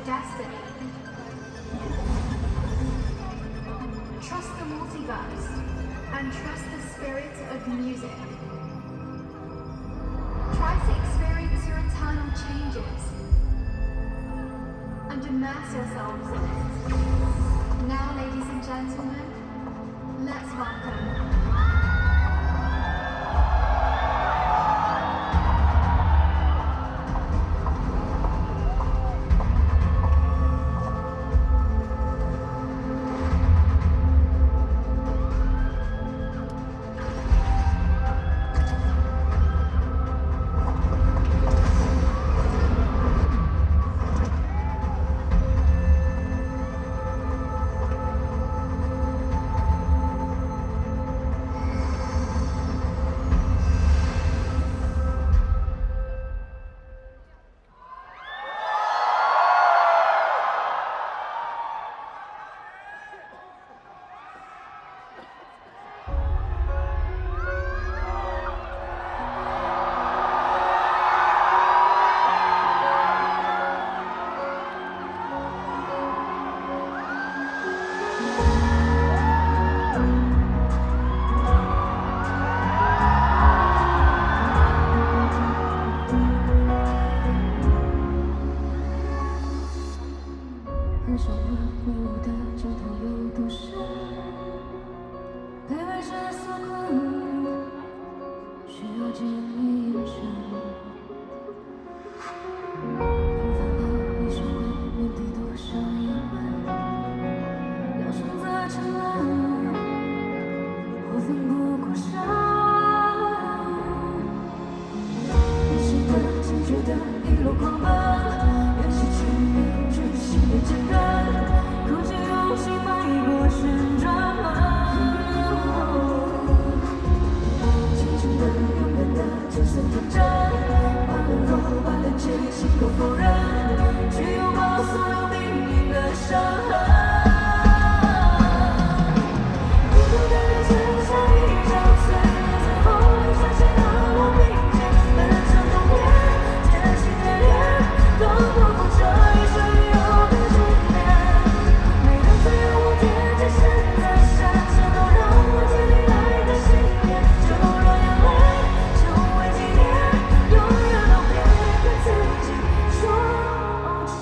destiny. Trust the multiverse and trust the spirit of music. Try to experience your internal changes and immerse yourselves in it. Now, ladies and gentlemen, let's welcome很少问回我的尽头有多深，卑微着所困，需要见你眼神。平凡的你身边面对多少疑问，要选择沉沦，或奋不顾身。人生的、情绪的一路狂奔，愿失去别恐惧，心别坚韧，鼓起勇气迈过旋转门。轻轻的、勇敢的，就算天真，把软弱、把胆怯心口否认，去拥抱所有命运的伤痕。孤独的人生像一张嘴，最后留下谁和我并肩，奔向终点，渐行渐远，都不负这一生有的执念。每当最让我天真现在闪闪，都让我建立爱的信念，就让眼泪成为纪念，永远都别跟自己说抱歉。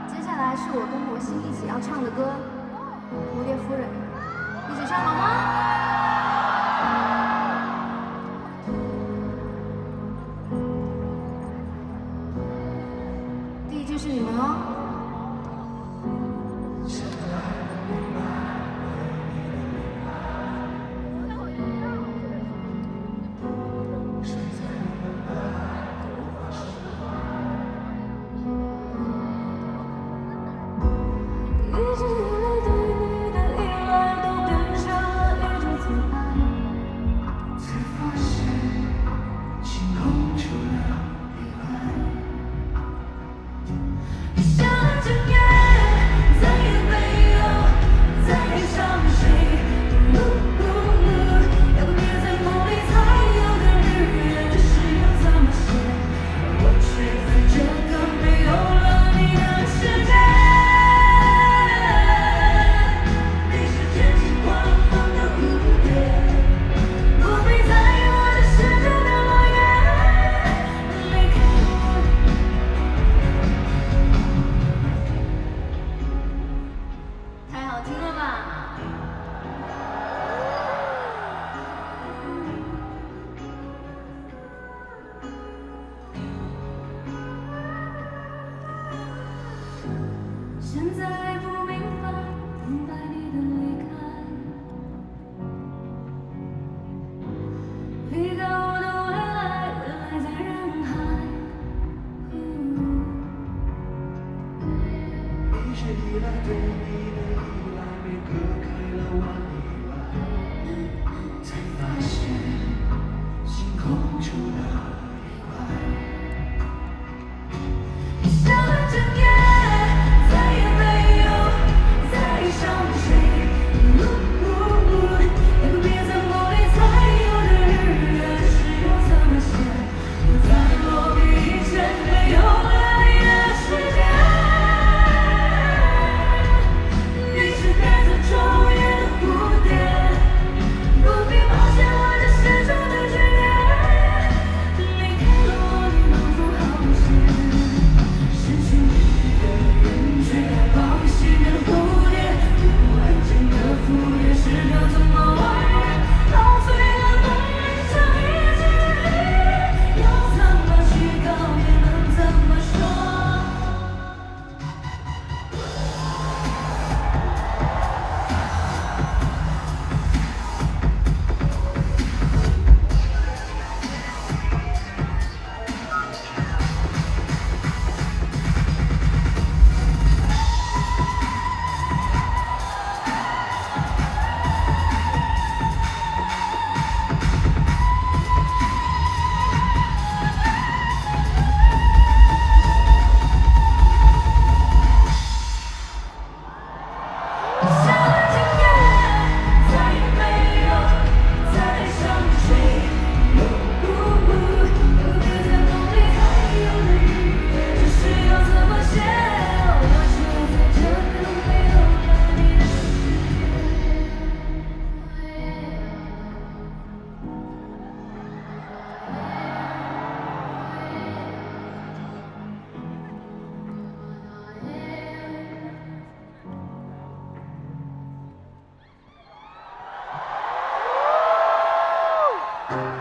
接下来是我跟罗欣一起要唱的歌《蝴蝶夫人》，一起唱好吗？第一句是你们哦。一直以来对你的依赖都变成了一种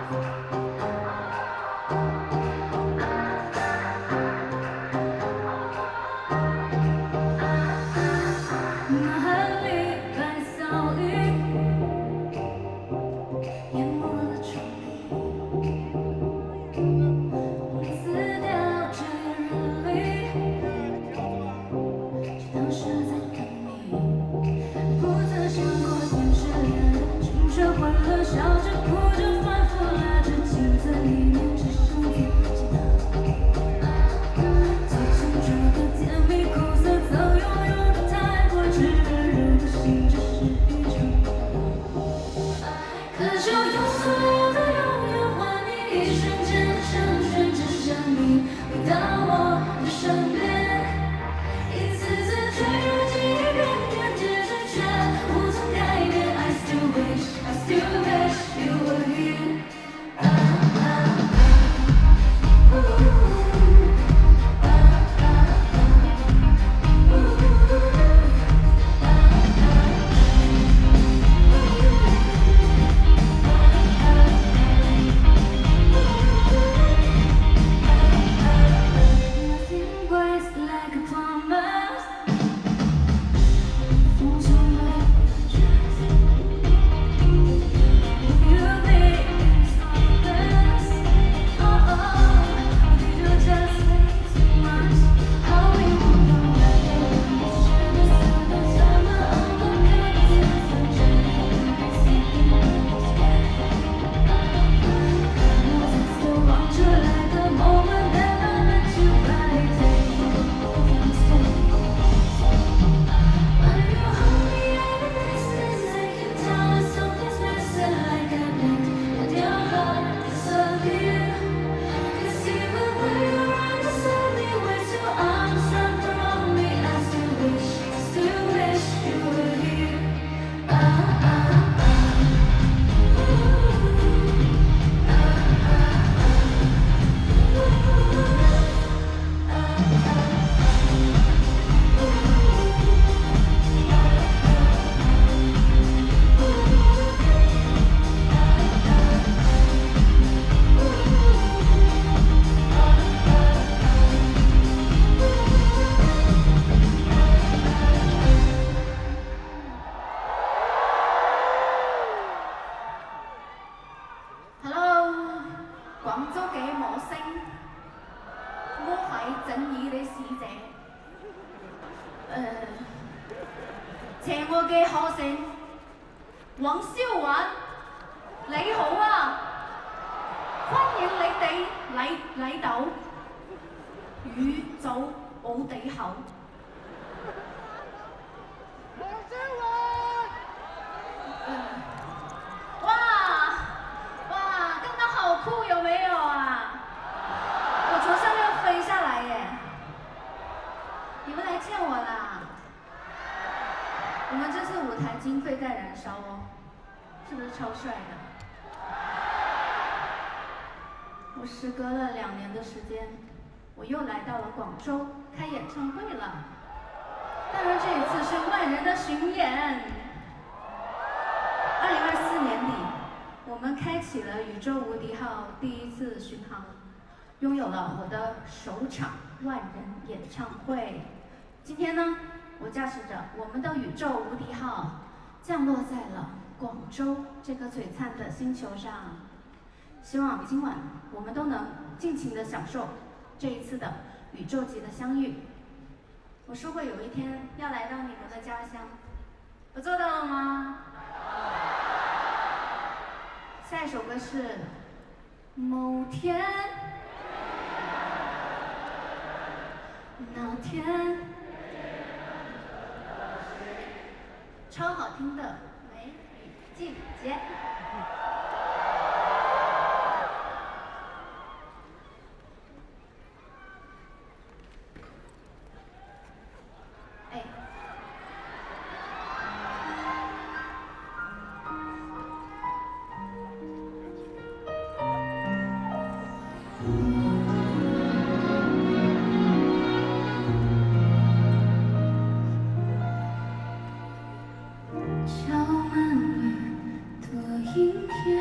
脑海里白噪音淹没了窗棂，撕掉这日历，只当是在等你。不曾想过天是恋人，青春欢乐，笑着哭着，反复拉着镜子里面只剩自己的。记清这个甜蜜苦涩，曾拥有的太过炙热的心，只是一场梦。可就用所有的永远换你一瞬间的成全，只想你回到我的身边，一次次坠入记忆边缘，结局却无从改变。I still wish, I still wish you were here. 邪惡嘅可勝，黃蕭華，你好啊！歡迎你哋嚟到宇宙無敵後。黃蕭華，哇，剛剛好酷，有沒有啊？我從上面飛下來耶！你們來見我啦！我們這次舞台經費在燃燒哦，是不是超帥的？我時隔了2年的時間，我又來到了廣州開演唱會了。當然這一次是萬人的巡演。2024年底，我們開啟了宇宙無敵號第1次巡航，擁有了我的首場萬人演唱會。今天呢，我駕駛着我們的宇宙無敵號降落在了廣州這個璀璨的星球上。希望今晚我們都能盡情地享受這一次的宇宙級的相遇。我說過有一天要來到你們的家鄉，我做到了嗎？下一首歌是某天，那天，超好聽的梅雨季節。悄漫雨多阴天。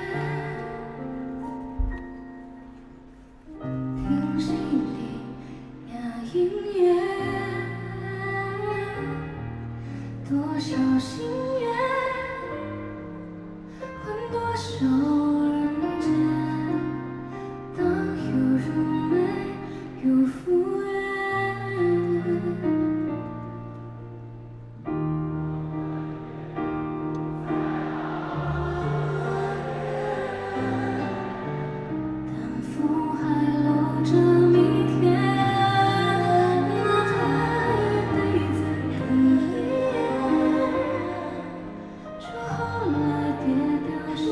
心愿，换多少人间？当有如没有复原。但风还搂着明天，那还背在哽咽，说后来跌掉时，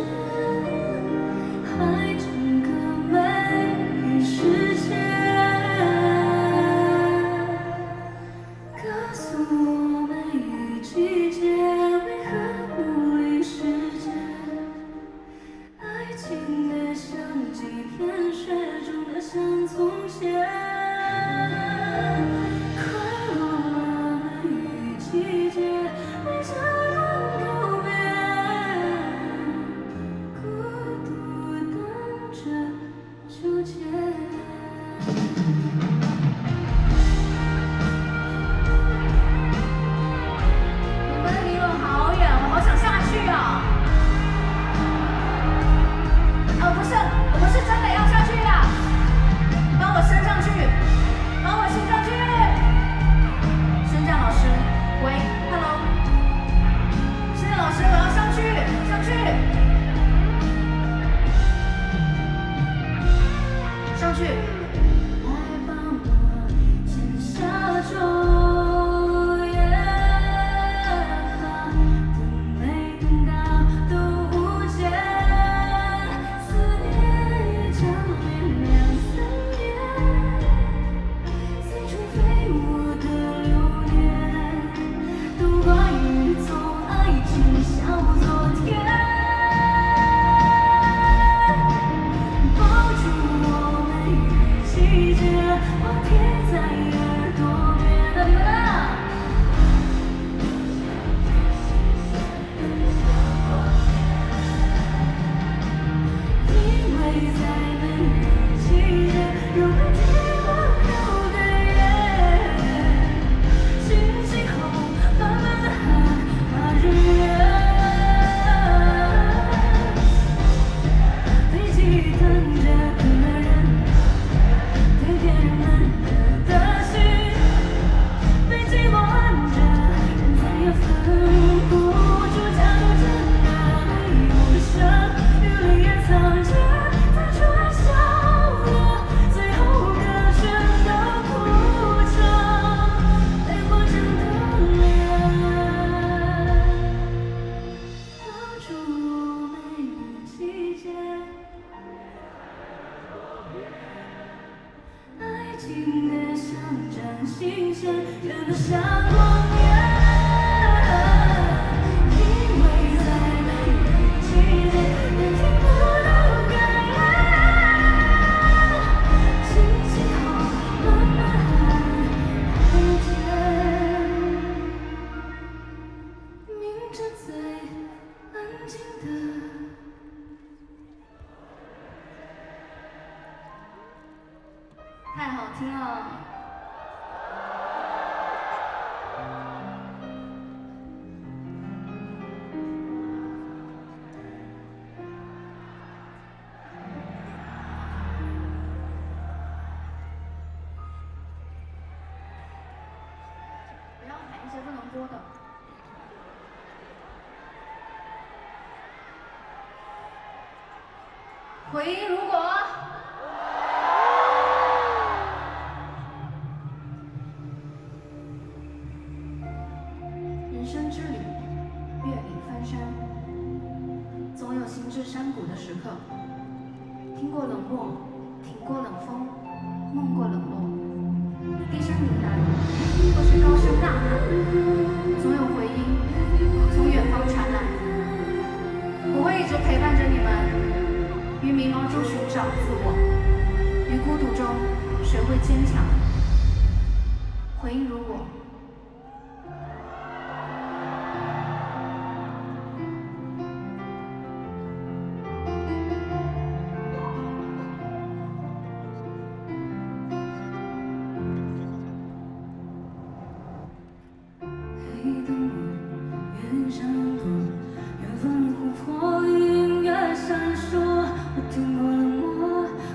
还整个没时间，告诉我们与季节为何不离世界。爱情的像几片雪中的像从前，快乐了与季节为这样告别，孤独等着纠结。你们离我好远，我好想下去啊！我不是真的要下去啦，帮我升上去，帮我升上去。升降老师，喂 ，hello， 升降老师，我要上去，上去，上去。来帮我剪下昼夜，等没等到都无解。思念已降临2、3年，随处飞舞的流年，都怪于从爱情笑昨天。抱住我们与季节，话贴在耳朵边。那你们呢？因为在每个季节有个地方有个夜，星星后慢慢地喊把日月，飞机等着的人，对恋人们的心，被寂寞按着，人再也分不出假如真的没有声，雨里也藏着在春笑了最后个圈的哭声，泪或真的脸，抱住我们与季节。爱情的像盏星线，远得像光源。因为在每个季节，人听不到感言。星星后慢慢看见，明着最安静的。太好听了。不要喊一些不能播的。回忆如果。人生之旅，阅历翻山，总有行至山谷的时刻。听过冷漠，挺过冷风，梦过冷落。低声呢喃，或是高声呐喊，总有回音从远方传来。我会一直陪伴着你们，于迷茫中寻找自我，于孤独中学会坚强。回应如果。黑灯笼远相躲，远方的湖泊隐约闪烁。我听过了梦，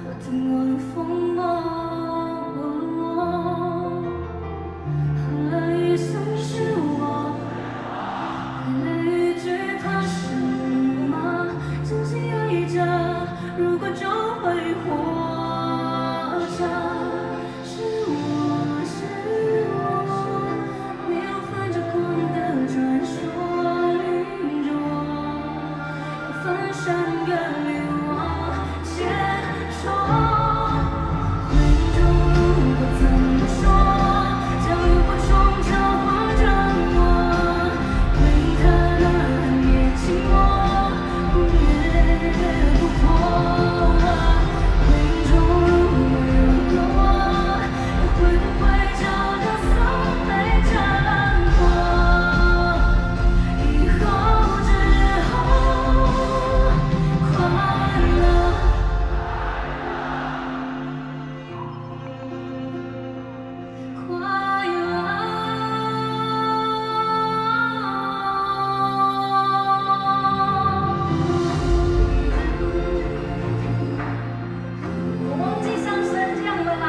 我听过了风落，喊了一声是我，回了一句怕什么？真心爱着，如果就会活着。是我，是我，迷路泛着光的传说，领着我，要翻山越岭往前冲。回忆中如果怎么说，像萤火虫召唤着我，回忆它那暗夜寂寞，不灭不破。回忆中如果有个我，又会不会找到从没战火？以后之后，快乐。快我忘记上升降了啦，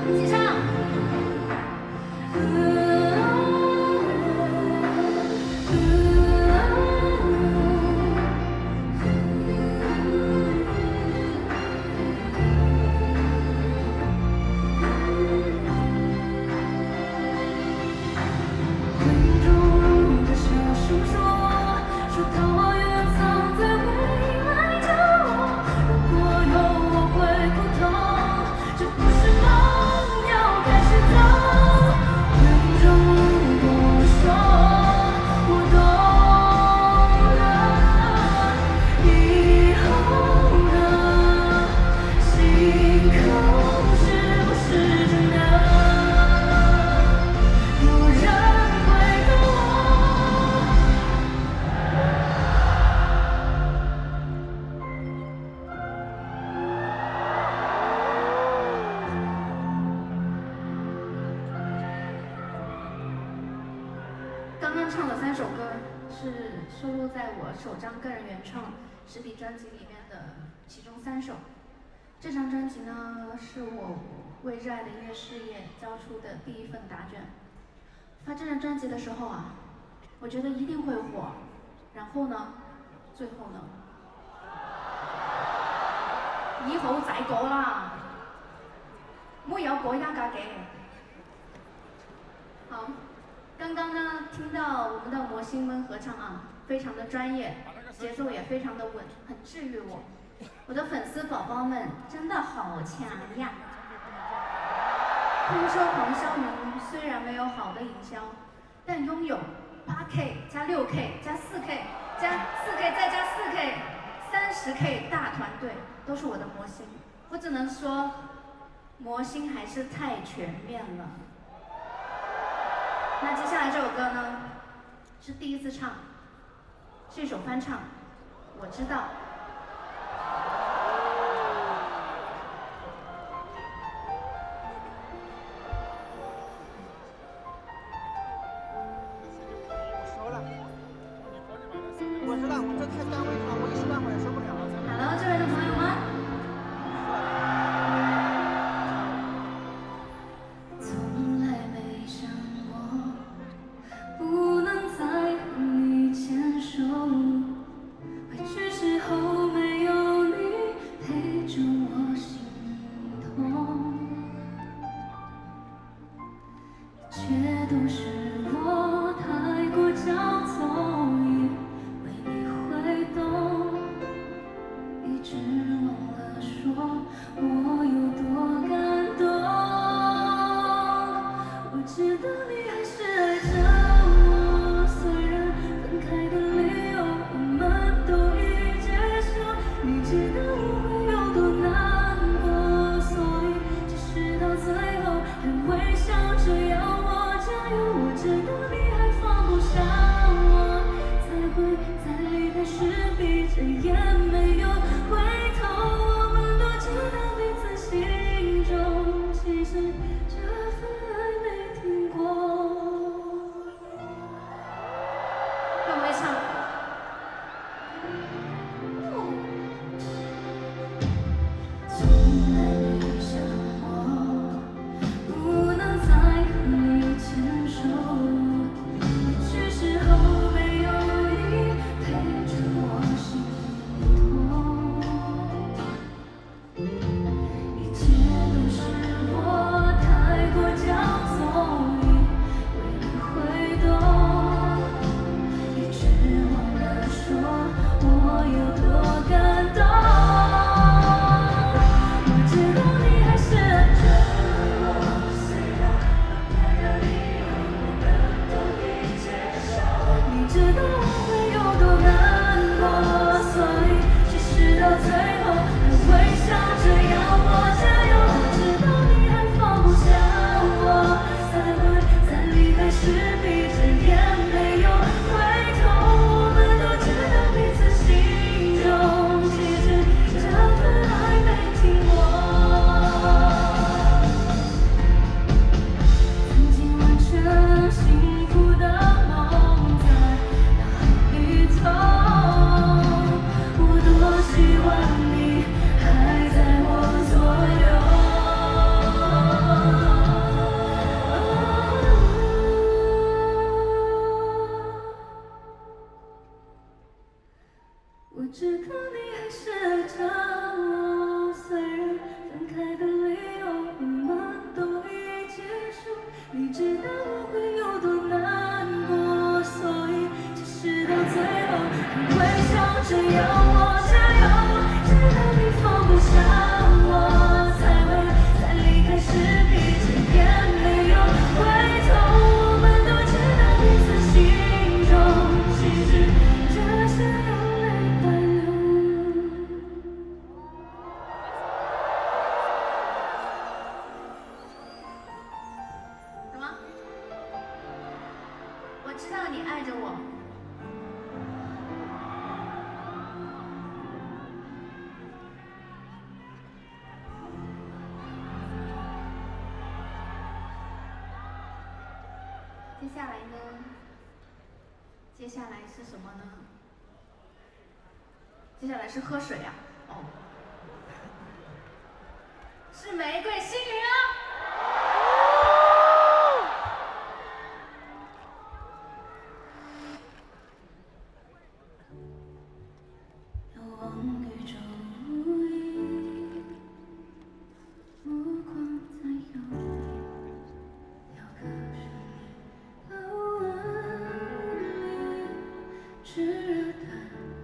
一起唱。回忆中如果小声说桃源藏在未来的我，如果有我会不同，这不是梦，要开始走。回忆中如果说我懂了，以后的星空是不是真的？有人会懂我。刚刚唱的3首歌是收录在我首张个人原创实体专辑里面的其中3首。这张专辑呢，是我为热爱的音乐事业交出的第一份答卷。发这张专辑的时候啊，我觉得一定会火，然后呢，最后呢，以後再過啦，沒有過一架嘅。好，刚刚呢听到我们的魔星们合唱啊，非常的专业，节奏也非常的稳，很治愈我。我的粉丝宝宝们真的好强呀！他们说黄霄明虽然没有好的营销，但拥有8K 加6K 加4K 加4K 再加4K 30K 大团队，都是我的魔星。我只能说，魔星还是太全面了。那接下来这首歌呢，是第一次唱，是一首翻唱，我知道。我知道，我这太单位了，我一时半会儿也说不了。好了，这位的朋友们，从来没想过不能再和你牵手，委屈时候没有你陪着我心痛，一切都是我太过骄纵，以为你会懂，一直知道我会有多难过，所以即使到最后还会想着要我加油。我知道你还放不下我，才会在离开时闭着眼没有回头。我们都知道彼此心中其实这份爱没停过。曾经完成幸福的梦在哪里头？我多希望你还在我左右。我知道你还是爱着我，虽然分开的理由我们都已结束。你知道我会有多难过，所以即使到最后还会想着要我加油。直到你放不下我，才会在离开时闭着眼没有回头。我们都知道彼此心中其实这些眼泪白流。什么？我知道你爱着我。接下来呢？接下来是什么呢？接下来是喝水啊！哦，是玫瑰星云啊！遥望宇宙无垠，目光在游离，雕刻生命的纹理，炙热的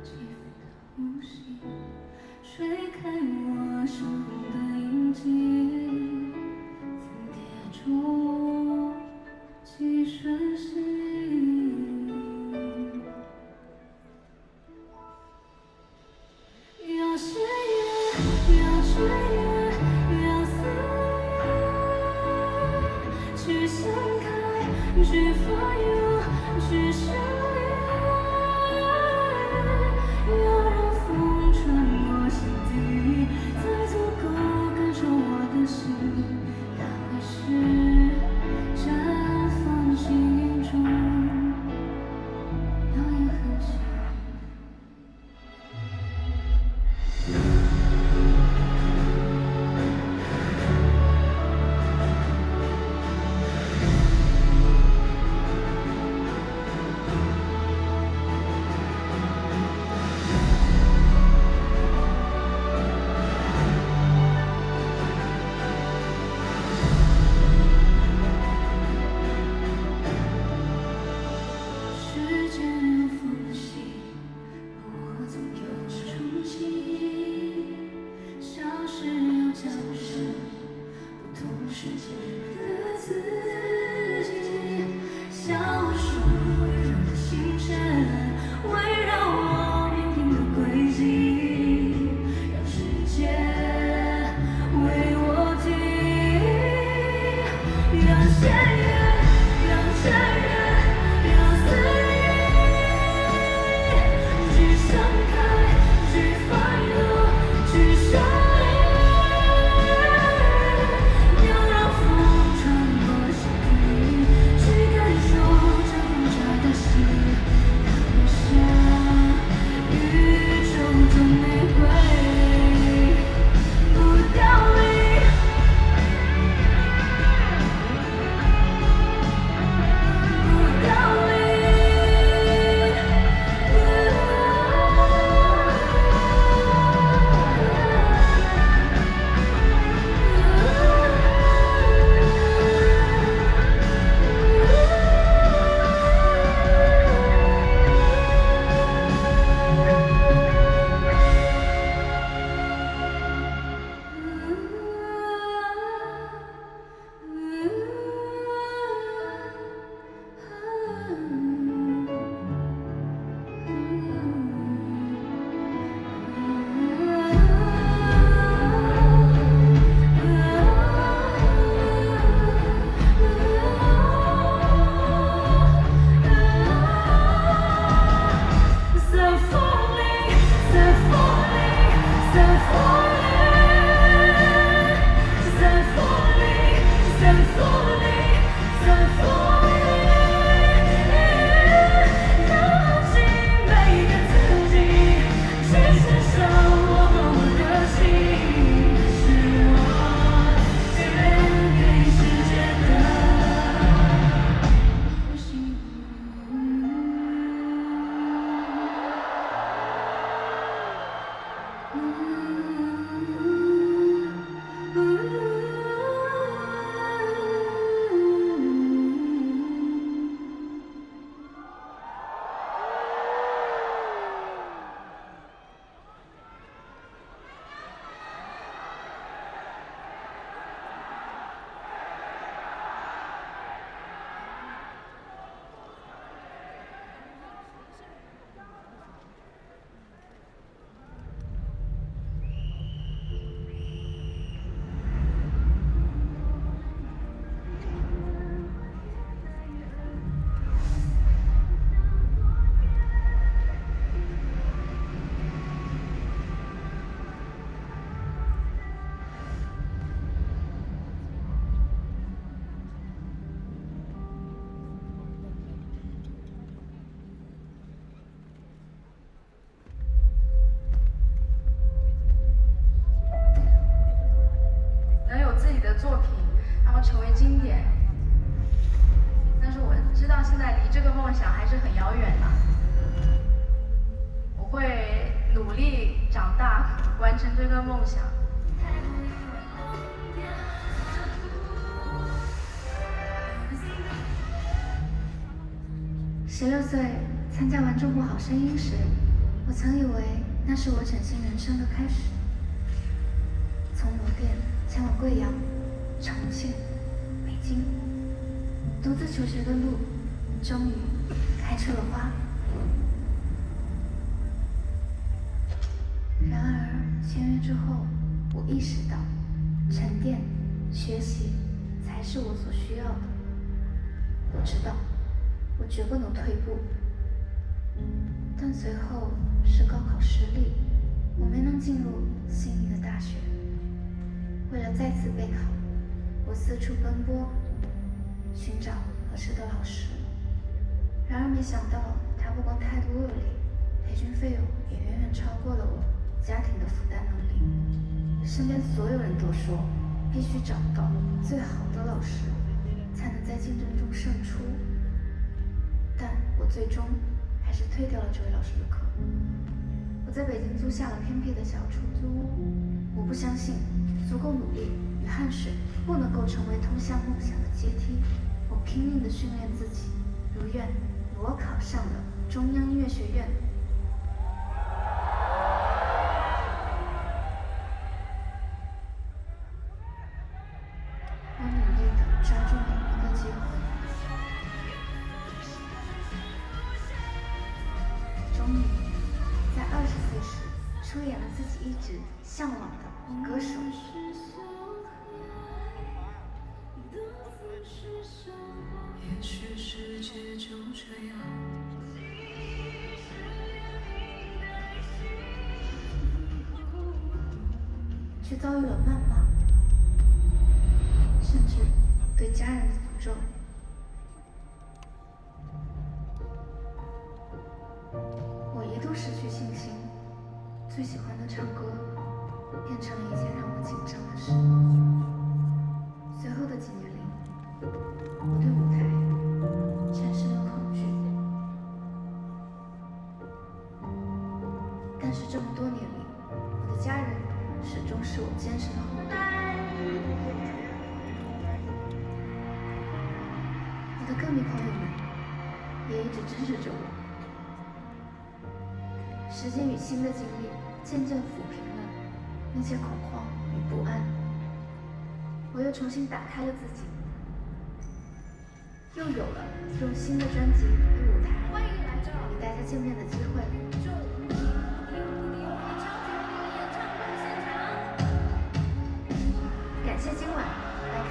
起伏的呼吸，吹开我生命的印记。是很遥远的。我会努力长大，完成这个梦想。16岁参加完《中国好声音》时，我曾以为那是我崭新人生的开始。从罗店前往贵阳、重庆、北京，独自求学的路终于开出了花。然而签约之后，我意识到沉淀、学习才是我所需要的。我知道我绝不能退步，但随后是高考失利，我没能进入心仪的大学。为了再次备考，我四处奔波，寻找合适的老师。然而没想到，他不光态度恶劣，培训费用也远远超过了我家庭的负担能力。身边所有人都说，必须找到最好的老师，才能在竞争中胜出。但我最终还是退掉了这位老师的课。我在北京租下了偏僻的小出租屋。我不相信足够努力与汗水不能够成为通向梦想的阶梯。我拼命地训练自己，如愿我考上了中央音乐学院。我努力地抓住每一个机会。终于在20岁时出演了自己一直向往的歌手。也许世界就这样。却遭遇了谩骂，甚至对家人的诅咒。我一度失去信心，最喜欢的唱歌变成了一件让我紧张的事。随后的几年里，我对舞台产生了恐惧。但是这么多年里，我的家人始终是我坚实的后盾。我的歌迷朋友们也一直支持着我。时间与新的经历渐渐抚平了那些恐慌与不安，我又重新打开了自己，又有了用新的专辑与舞台与大家见面的机会。感谢今晚来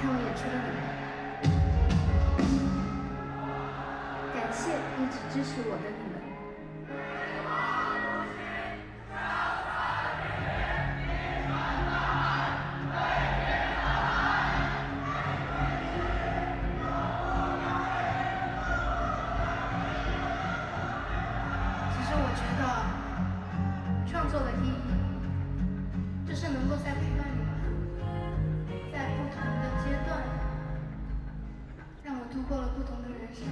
看我演出的你们，感谢一直支持我的你们。其实我觉得创作的意义，就是能够在陪伴你们，在不同的阶段，让我度过了不同的人生。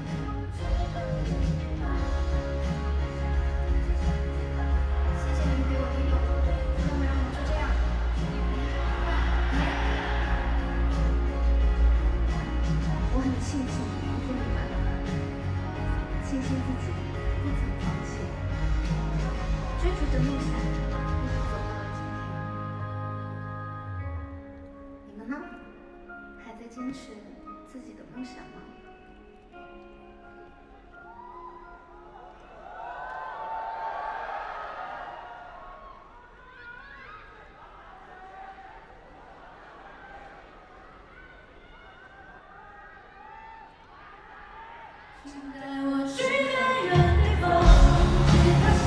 谢谢你们给我的勇气，能让我就这样。我很庆幸遇见你们，庆幸自己不曾放弃，追逐着梦想，一直走到了今天。你们呢？还在坚持自己的梦想吗？请带我去远远地方，去他乡，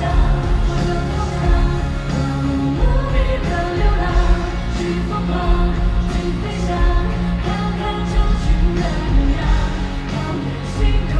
我的梦想，让我努力的流浪，去疯狂，去飞翔，看看成群的模样，超越心中。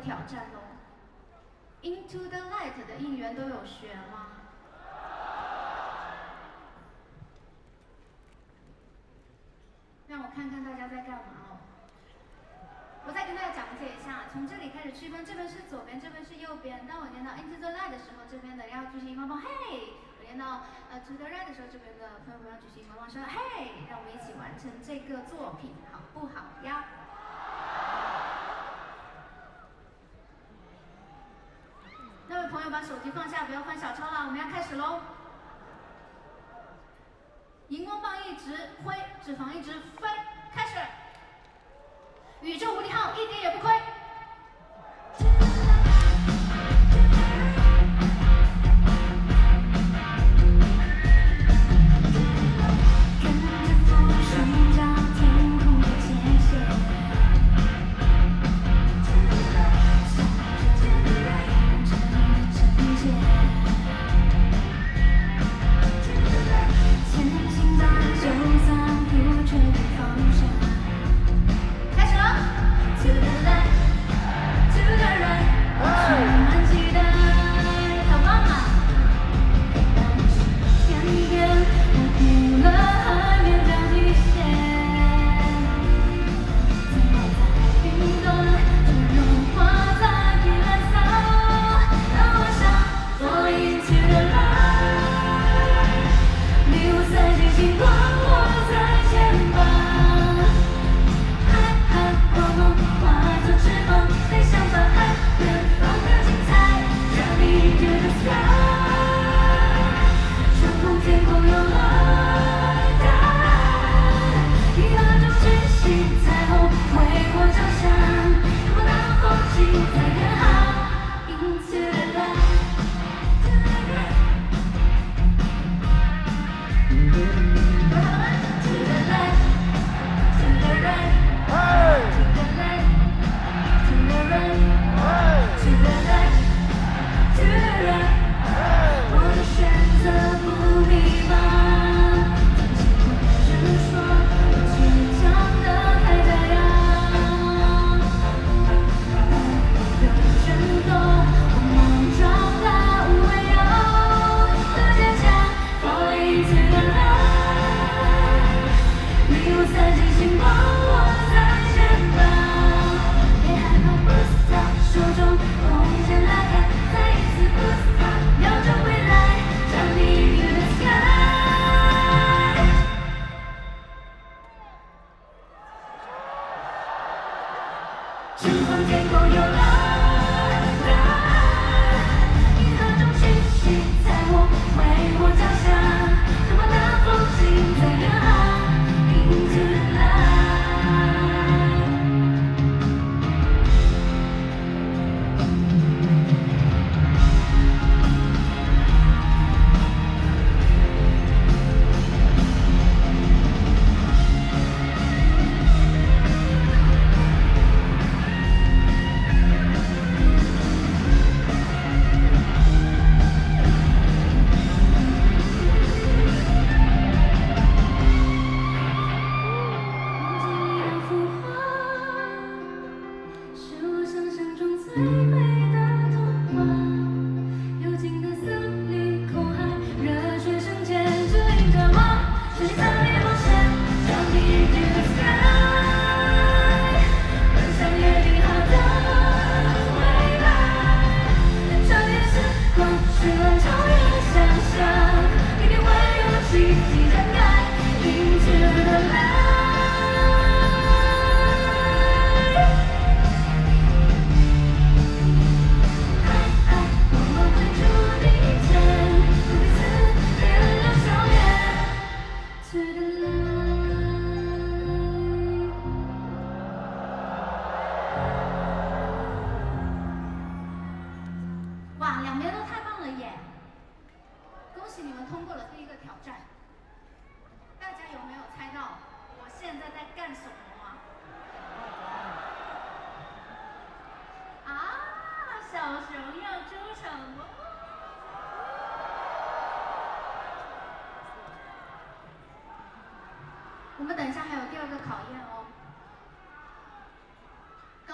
挑战喽。Into the Light 的应援都有学吗？让我看看大家在干嘛哦。我再跟大家讲解一下，从这里开始区分，这边是左边，这边是右边。当我念到 Into the Light 的时候，这边的要举起荧光棒，嘿！我念到To the Right 的时候，这边的朋友们要举起荧光棒说，嘿！让我们一起完成这个作品，好不好呀？那位朋友把手机放下，不要翻小抄了，我们要开始喽。荧光棒一直挥，脂肪一直飞，开始。宇宙无敌号一点也不亏。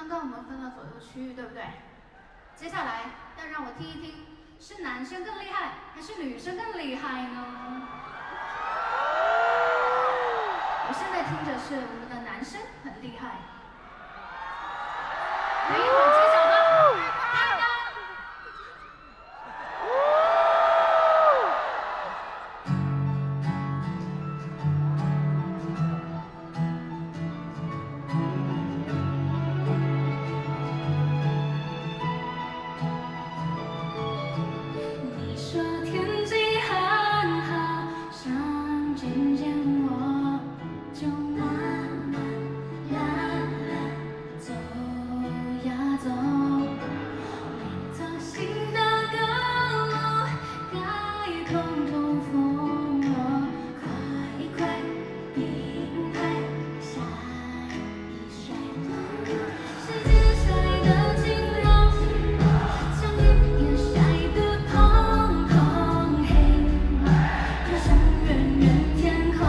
刚刚我们分了左右区域，对不对？接下来要让我听一听，是男生更厉害还是女生更厉害呢？我现在听着是我们的男生很厉害，等一会儿揭晓吧。开单。你说天气很好，想见见我，就慢慢走呀走，每条新的公路该通通封锁，快并排晒一晒，谁接晒的晴朗，像云也晒得通通黑，飘向远远天空。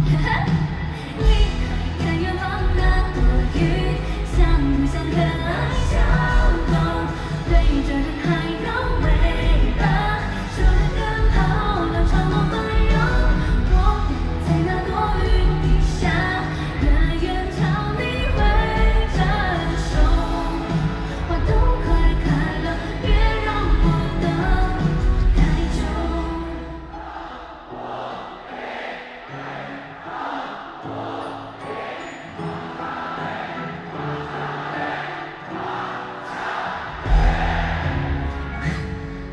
你快看远方那朵云，像不像可爱小狗，对着人海摇尾巴，说得更好了，朝我翻涌。我在那朵云底下，远远朝你挥着手，花都快开了，别让我等太久。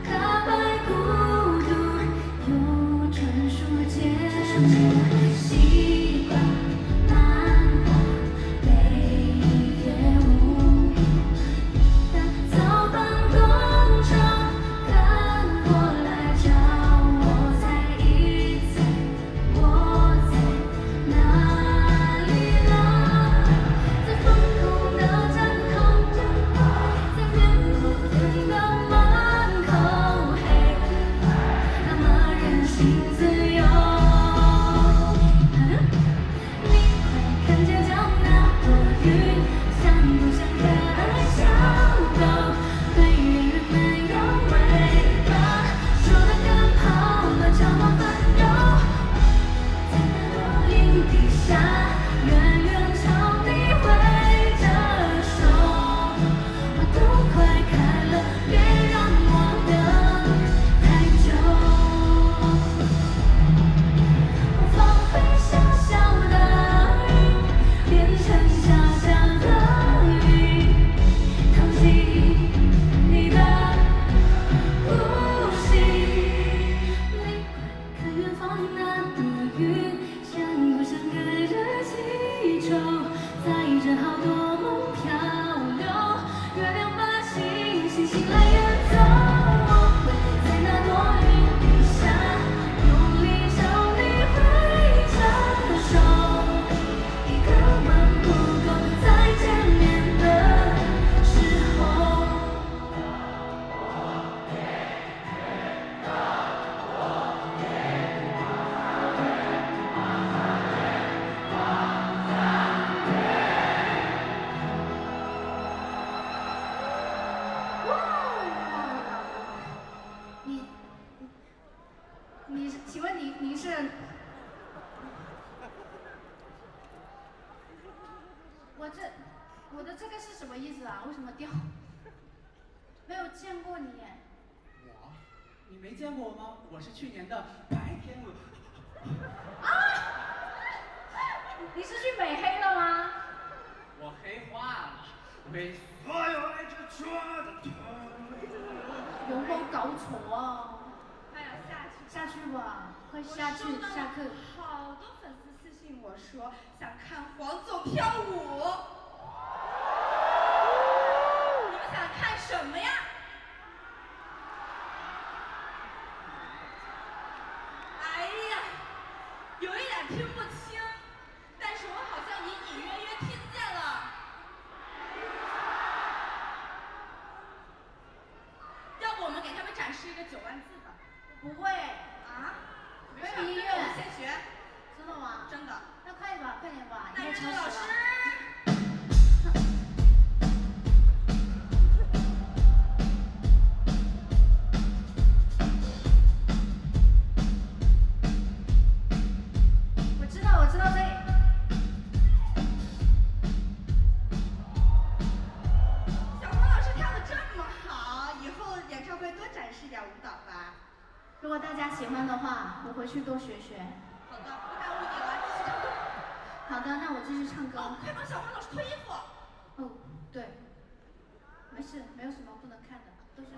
大白孤独又专属结束，习惯漫画北野舞，早班工厂赶过来找我，猜一猜我在哪里了？在风控的站口，在面不甜的门口，嘿，那么任性自由。你快看街角那朵云，像不像可爱小狗，对人们摇尾巴，说得更好了，朝我翻涌。在那朵云底下，远远朝你挥着手，花都快开了，别让我等太久。我放飞小小的云，变成小小的云，靠近你的呼吸。你快看远方那朵云，像不像个热气球，载着好多梦漂流，月亮把星星星来远走。我会在那朵云底下，用力朝你挥着手，一个吻不够，再见面的时候。你请问您是？我的这个是什么意思啊？为什么掉？没有见过你。我，你没见过我吗？我是去年的白天鹅。你是去美黑了吗？我黑化了，被所有爱着抓的腿。有没有搞错啊？快要下去。下去吧，快下去，下课。好多粉丝私信我说想看黄总跳舞，你们想看什么呀？哎呀，有一点听不清，但是我好像隐隐约约听见了。要不我们给他们展示一个9万字吧？不会，啊？没有音乐跟着我先学。真的吗？真的。那快吧，快点吧，那应该超乐队老时了。师。大家喜欢的话，我回去多学学。好的，不耽误你了，继续唱歌。好的，那我继续唱歌。哦，快帮小花老师脱衣服。哦，对，没事，没有什么不能看的，都是。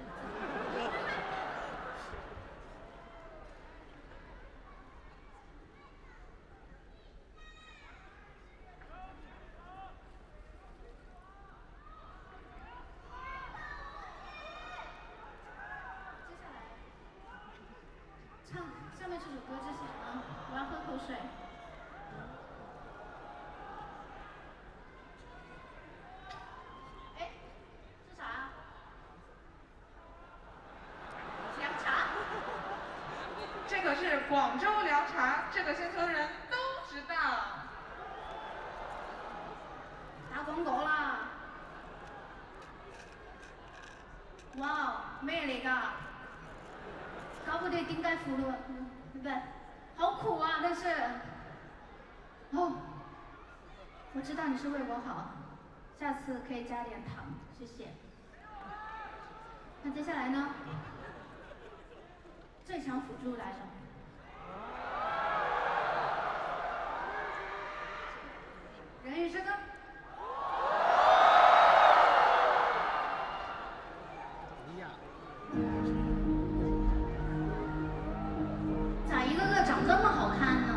唱下面这首歌之前呢，我要喝口水。哎，是啥？凉茶。这可是广州凉茶，这个县城人都知道。打廣告啦！哇，咩嚟㗎？搞不得丁盖葫芦，对不对？好苦啊！但是，哦，我知道你是为我好，下次可以加点糖，谢谢。那接下来呢？最强辅助来着。人与这个。咋一个个长这么好看呢？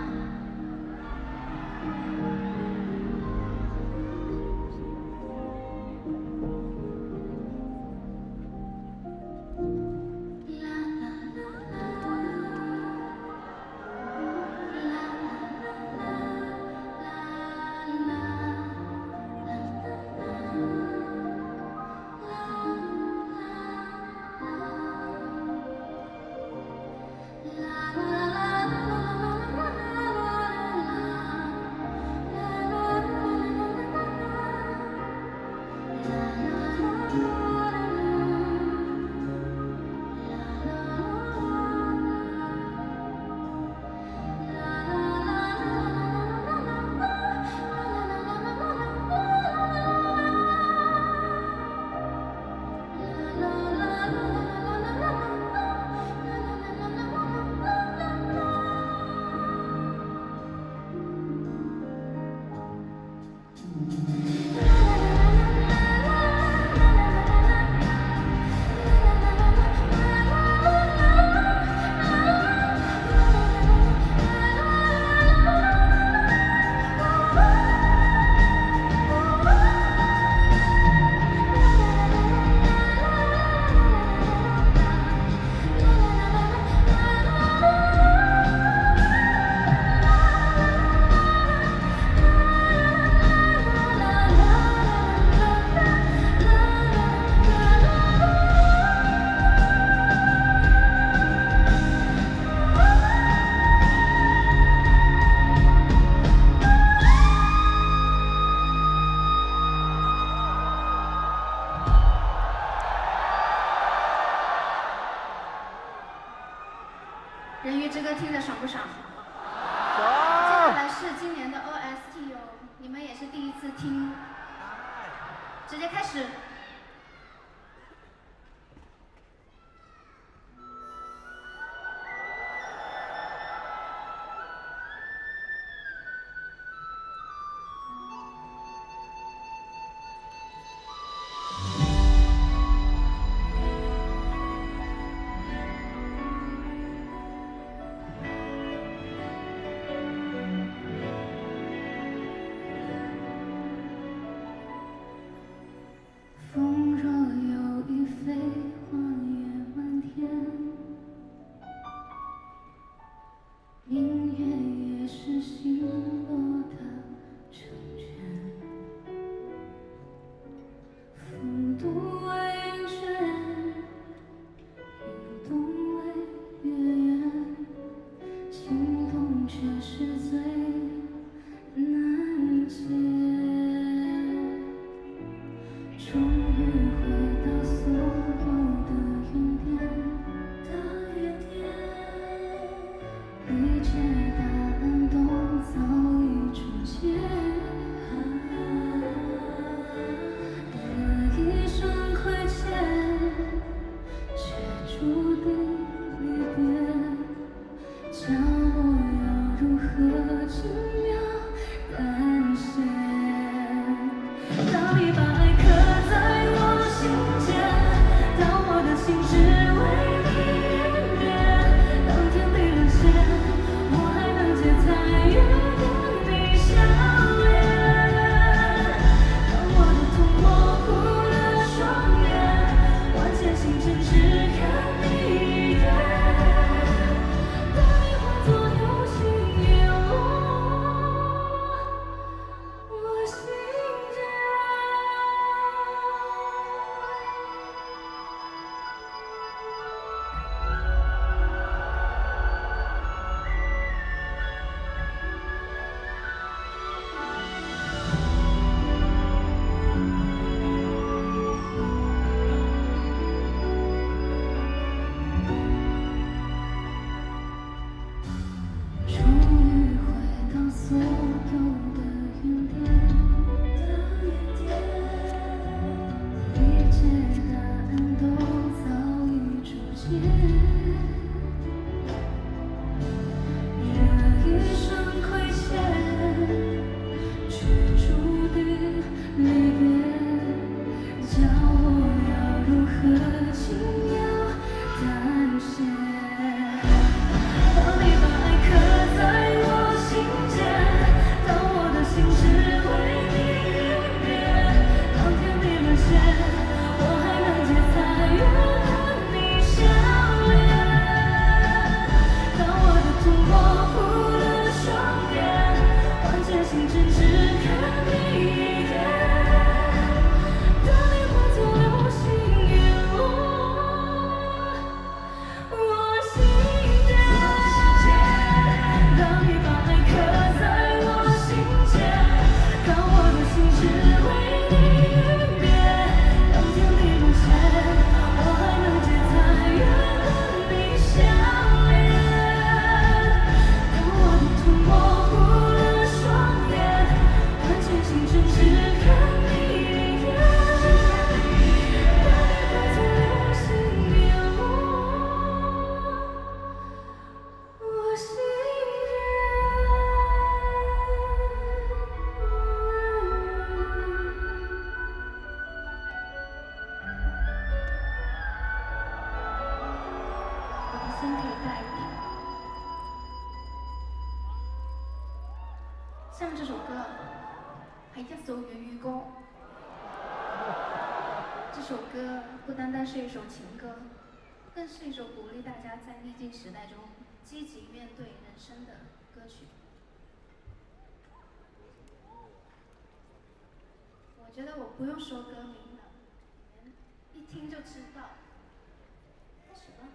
人鱼之歌听着爽不爽？接下来是今年的 OST 哦，你们也是第一次听，直接开始。终于回到所有的原点，一切答案都早已出现。这一生亏欠，却注定离别。叫我要如何轻描淡写？当你把爱刻在我心间，当我的心只为你晕遍，当天地沦陷，我还能借残月和你相恋。当我的痛模糊了双眼，换真心真只看你一眼。当你化作流星陨落我心间，当你把爱刻在我心间，当我的心只为你晕遍，当天地沦陷，我还能借残月和你相恋。当我的痛模糊了双眼，换真心真只看你一眼。当你化作流星陨落我心我的心可以带你。下面这首歌係一首粵語歌。这首歌不单单是一首情歌，更是一首鼓励大家在逆境时代中积极面对人生的歌曲。我觉得我不用说歌名了，你们一听就知道。开始吧。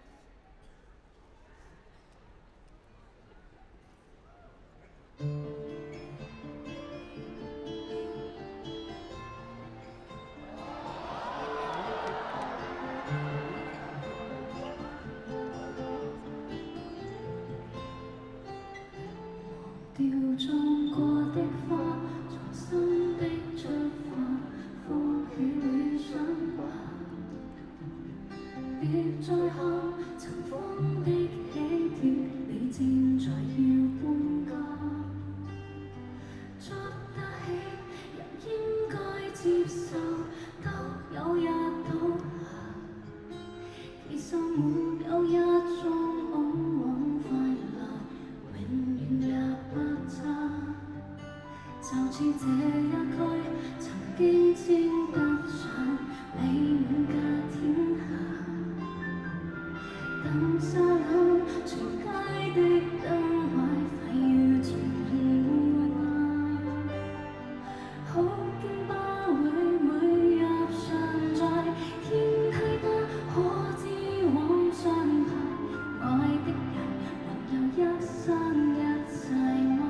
掉種過的花，重新的出發，風雨裏想吧，別再看塵封的喜帖，你正在要搬家。捉得起，人應該接受，都有日倒下。其實沒有一種往往快樂，永遠也不差。就似這一區曾經稱得上美滿嘅天下，等沙漏全街的燈位快要全烏鴉，好驚巴會每日常在，天梯不可知往上爬，愛的人還有一生一世嗎？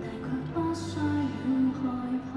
大概不需要害怕。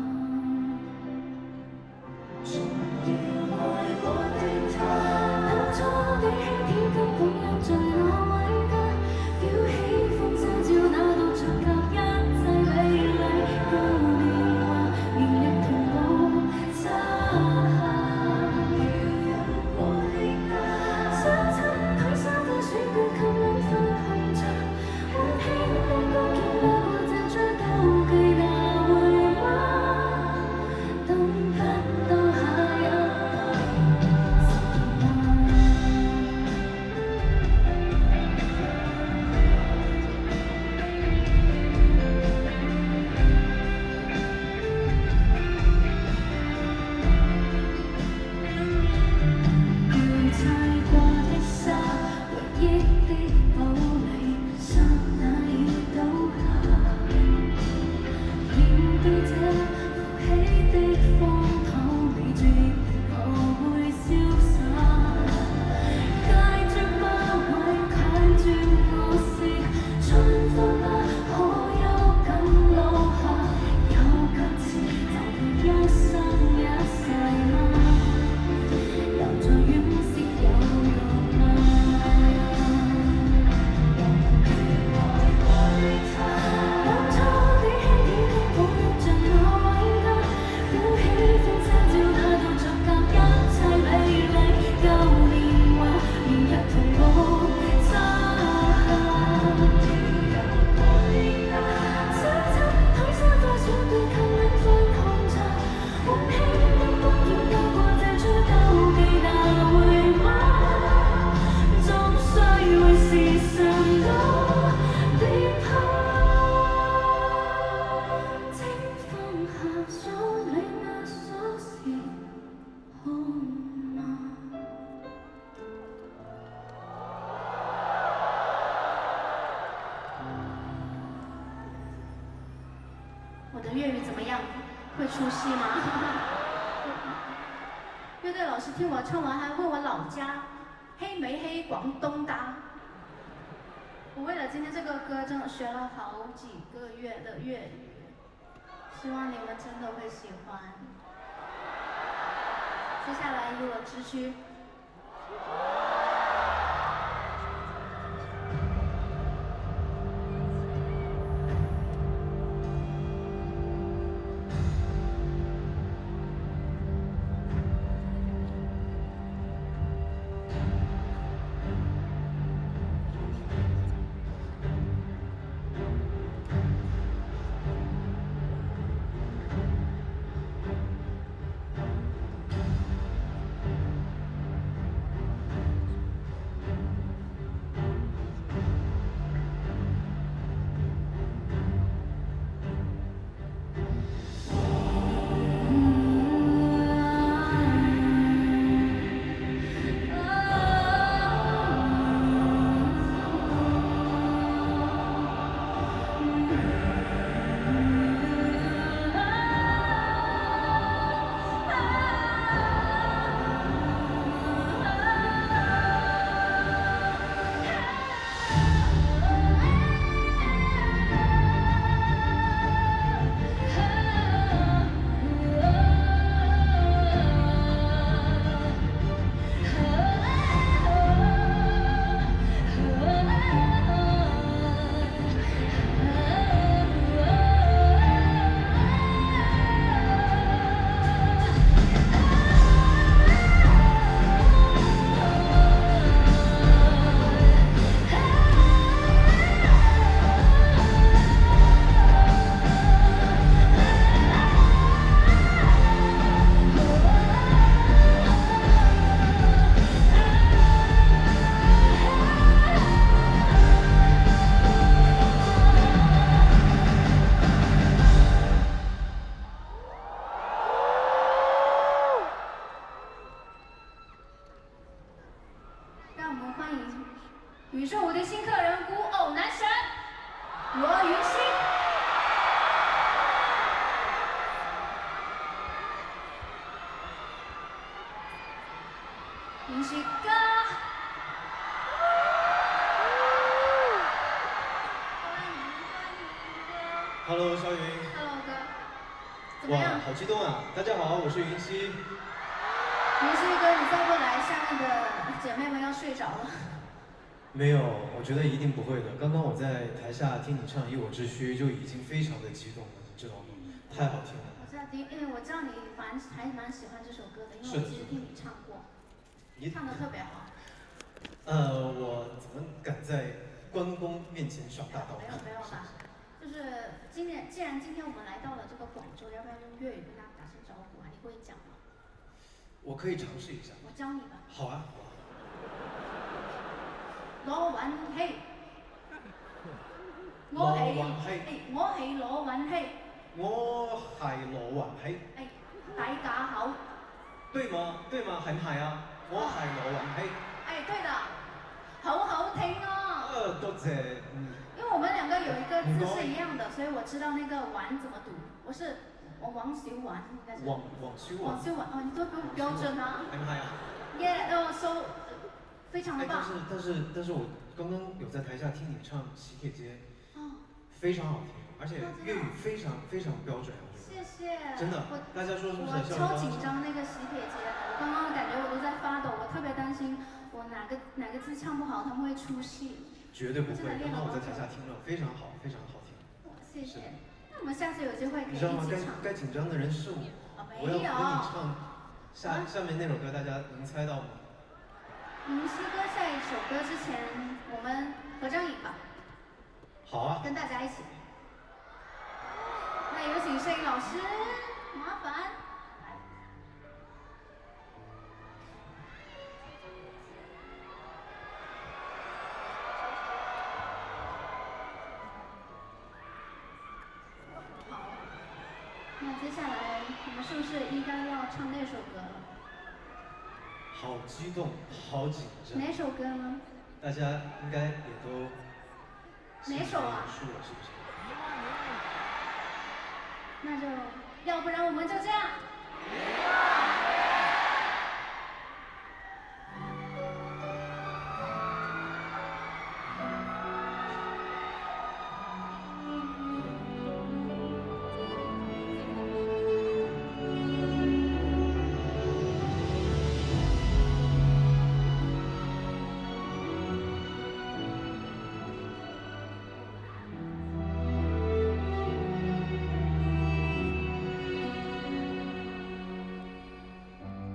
粤语怎么样？会出戏吗？乐队老师听我唱完还问我老家黑没黑广东哒。我为了今天这个歌真的学了好几个月的粤语，希望你们真的会喜欢。接下来以我之躯。宇宙无敌新客人孤偶男神罗云熙。云熙哥，欢迎哥。Hello， 肖云。Hello， 哥。怎么样？哇，好激动啊！大家好，我是云熙。云熙哥，你再不来，下面的姐妹们要睡着了。没有，我觉得一定不会的。刚刚我在台下听你唱《以我之躯》，就已经非常的激动了，你知道吗？太好听了。我知道，因为我知道你还蛮喜欢这首歌的，因为我其实听你唱过，唱的特别好。我怎么敢在关公面前耍大刀？没有啦，就是既然今天我们来到了这个广州，要不要用粤语跟大家打声招呼啊？你会讲吗？我可以尝试一下。我教你吧。好啊。羅允熙，我係羅允熙。我係羅允熙。大家好。對嗎？係唔係啊？我係羅允熙。對的，好好聽哦。多謝。因為我們兩個有一個字是一樣的，所以我知道那個婉怎麼讀。我王小婉應該是。王小婉，哦，你都不標準啊。係唔係啊？Yeah，so。非常的棒。但是我刚刚有在台下听你唱《喜帖街》，非常好听，而且粤语非常标准。谢谢。真的，大家说是不是？我超紧张那个喜帖街，我刚刚感觉我都在发抖，我特别担心我哪个字唱不好，他们会出戏。绝对不会，刚刚我在台下听了，非常好，非常好听。谢谢。那我们下次有机会可以一起唱。你知道吗？该紧张的人是我。我要跟你唱下面那首歌，大家能猜到吗？云熙哥，下一首歌之前，我们合张影吧。好啊。跟大家一起。那有请摄影老师，麻烦。好。那接下来我们是不是应该要唱那首歌了？好激动，好紧张。哪首歌呢？大家应该也都哪首啊？是不是？那就要不然我们就这样。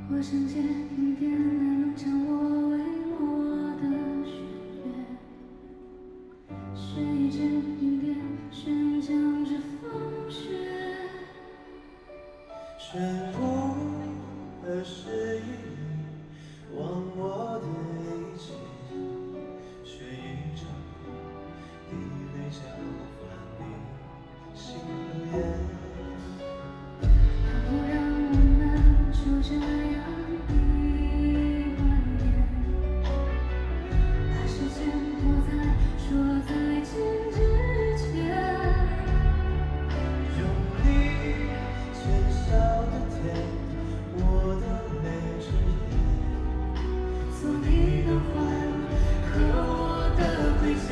我想见云边来笼罩我微弱的血月，是一只云边宣讲着风雪，漩涡而是一忘我的一切，学一场滴泪交换你心和眼。要不让我们就这样10000年，把时间拖在说再见之前，用你浅笑的甜，我的泪之眼，做你的欢和我的亏欠。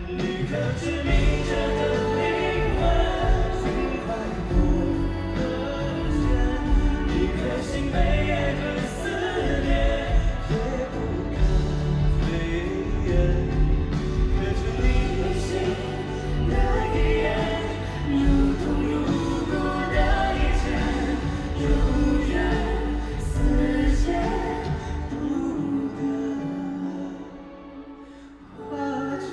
你可知明着的灵魂，心怀我的肩，一颗心被夜的撕裂，也不肯飞远。可知你内心的一眼，如同如果的一切，如愿似箭，不得化解。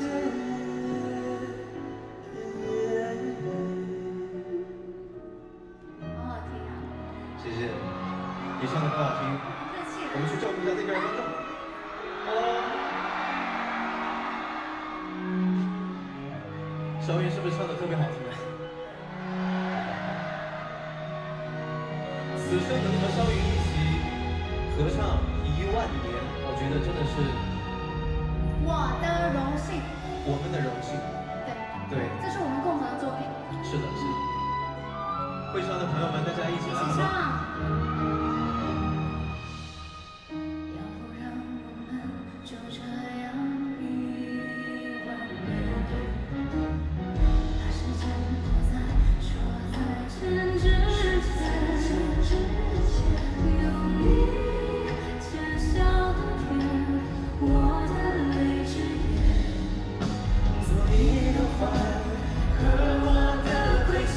好好听啊！谢谢，你唱的很好听，不客气我们去照顾一下那边的观众。小雨是不是唱的特别好听啊？此生能和肖云一起合唱10000年，我觉得真的是我的荣幸。我们的荣幸。对，对，这是我们共同的作品。是的，是的。会唱的朋友们，大家一起一起来好吗？唱。要不让我们就这样10000年，把时间拖在说再见之前，用你浅笑的甜，我的泪之眼，做你的欢和我的亏欠。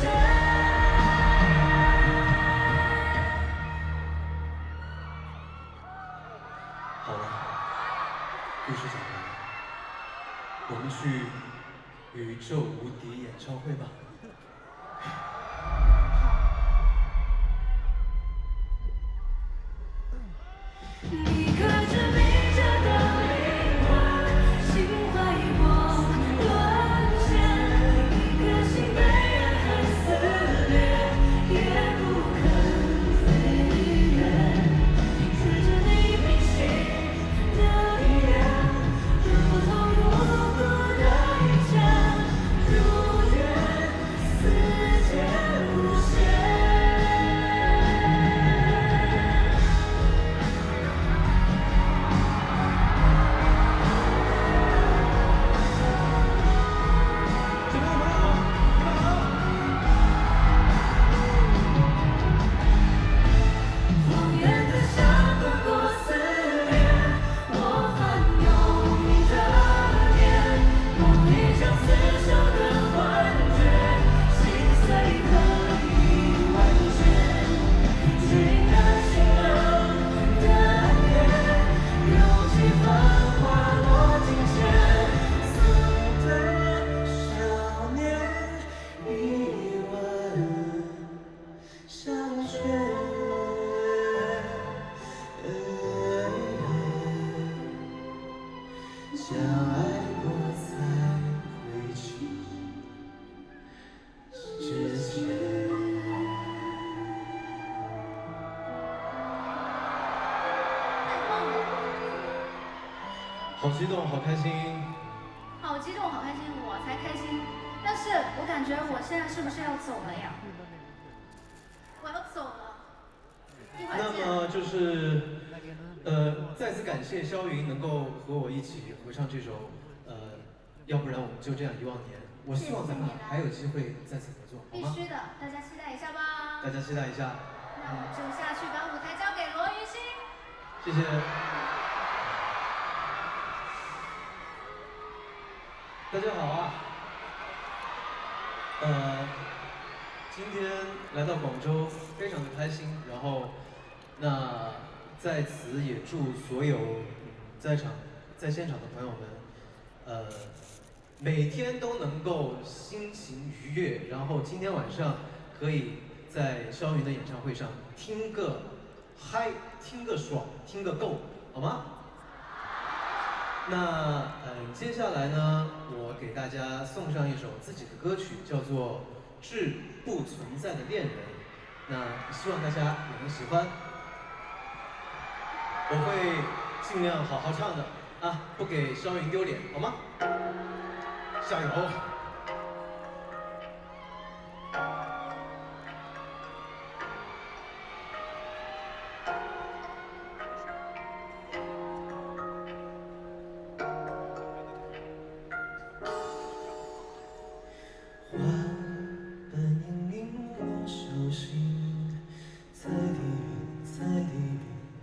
好了，故事讲完了，我们去宇宙无敌演唱会吧。你可知明着的灵魂，心怀我沦陷，一颗心被爱恨撕裂，也不肯飞远。看着你铭心的一眼，如同如果的一切，如愿似箭无限。荒原的沙滚过撕裂，我翻涌的脸，梦里像厮守的幻觉，心碎可以完结，最难形容的爱，用尽繁华落尽钱，送的少年10000相缺。相爱过才会去之前。好激动，好开心。好激动，好开心，我才开心。但是我感觉我现在是不是要走了呀？我要走了，一会儿见。那么就是，再次感谢肖云能够和我一起合唱这首，要不然我们就这样遗忘年。我希望咱们还有机会再次合作，好吗？必须的，大家期待一下吧。大家期待一下。那我就下去把舞台交给罗云熙。谢谢。大家好啊。今天来到广州，非常的开心。然后，那在此也祝所有在现场的朋友们，每天都能够心情愉悦。然后今天晚上可以在肖云的演唱会上听个嗨，听个爽，听个够，好吗？那接下来呢，我给大家送上一首自己的歌曲，叫做《致不存在的恋人》。那希望大家也能喜欢，我会尽量好好唱的啊，不给肖云丢脸，好吗？加油！花瓣隐隐我手心，在地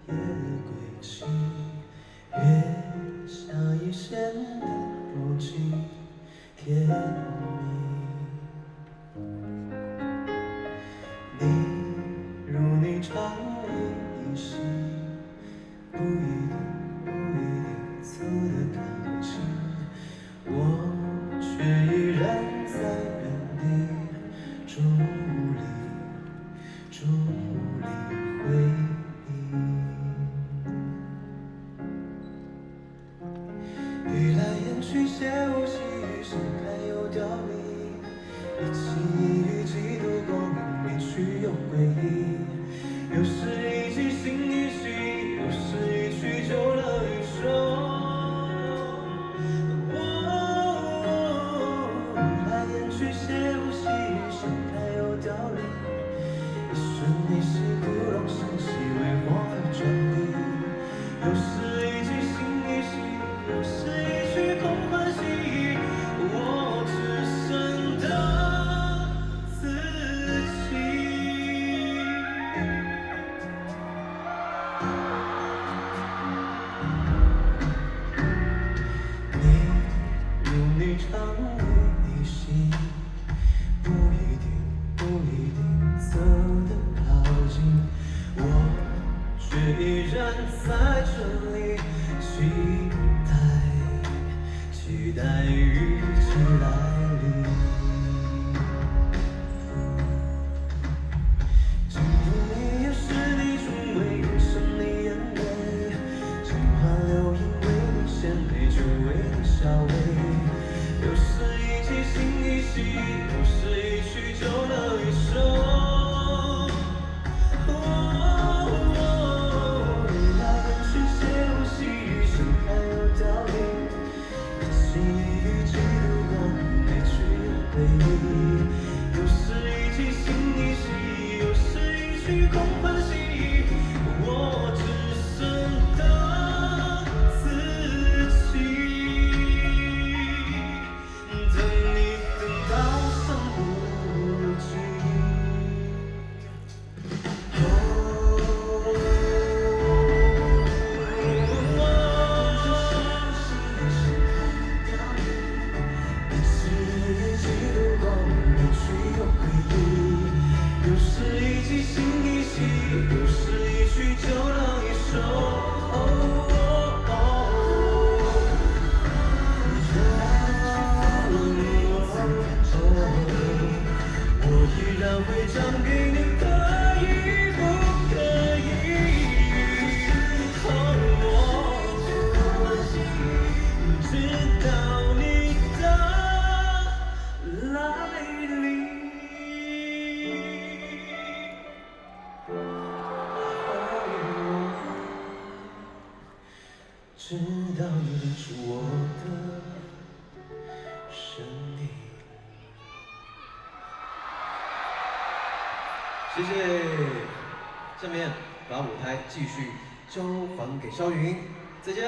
夜归期，月下一线的不羁甜蜜。你如你常依稀，不一定走得更近，我却依然在原地伫立回忆。愈来愈去些无细雨，盛开又凋零，一情一语几度光阴，离去又归依。有时一句心一息，有时一曲就了一生。愈来愈去些无细雨，盛开又凋零，一瞬一息不容相惜，为黄河转移。有时一句心一息，有时一曲空欢喜，我只剩得自己。你如你常依稀，不一定走得靠近，我却依然在这里期待雨季来临。今天你也是你中为人生的眼泪，镜花流萤为你献媚，就为你消微。有时一记心一息，有时一曲就了一生。愈来愈去些无细雨，盛开又凋零，一心一语谢谢。下面把舞台继续交还给肖云，再见。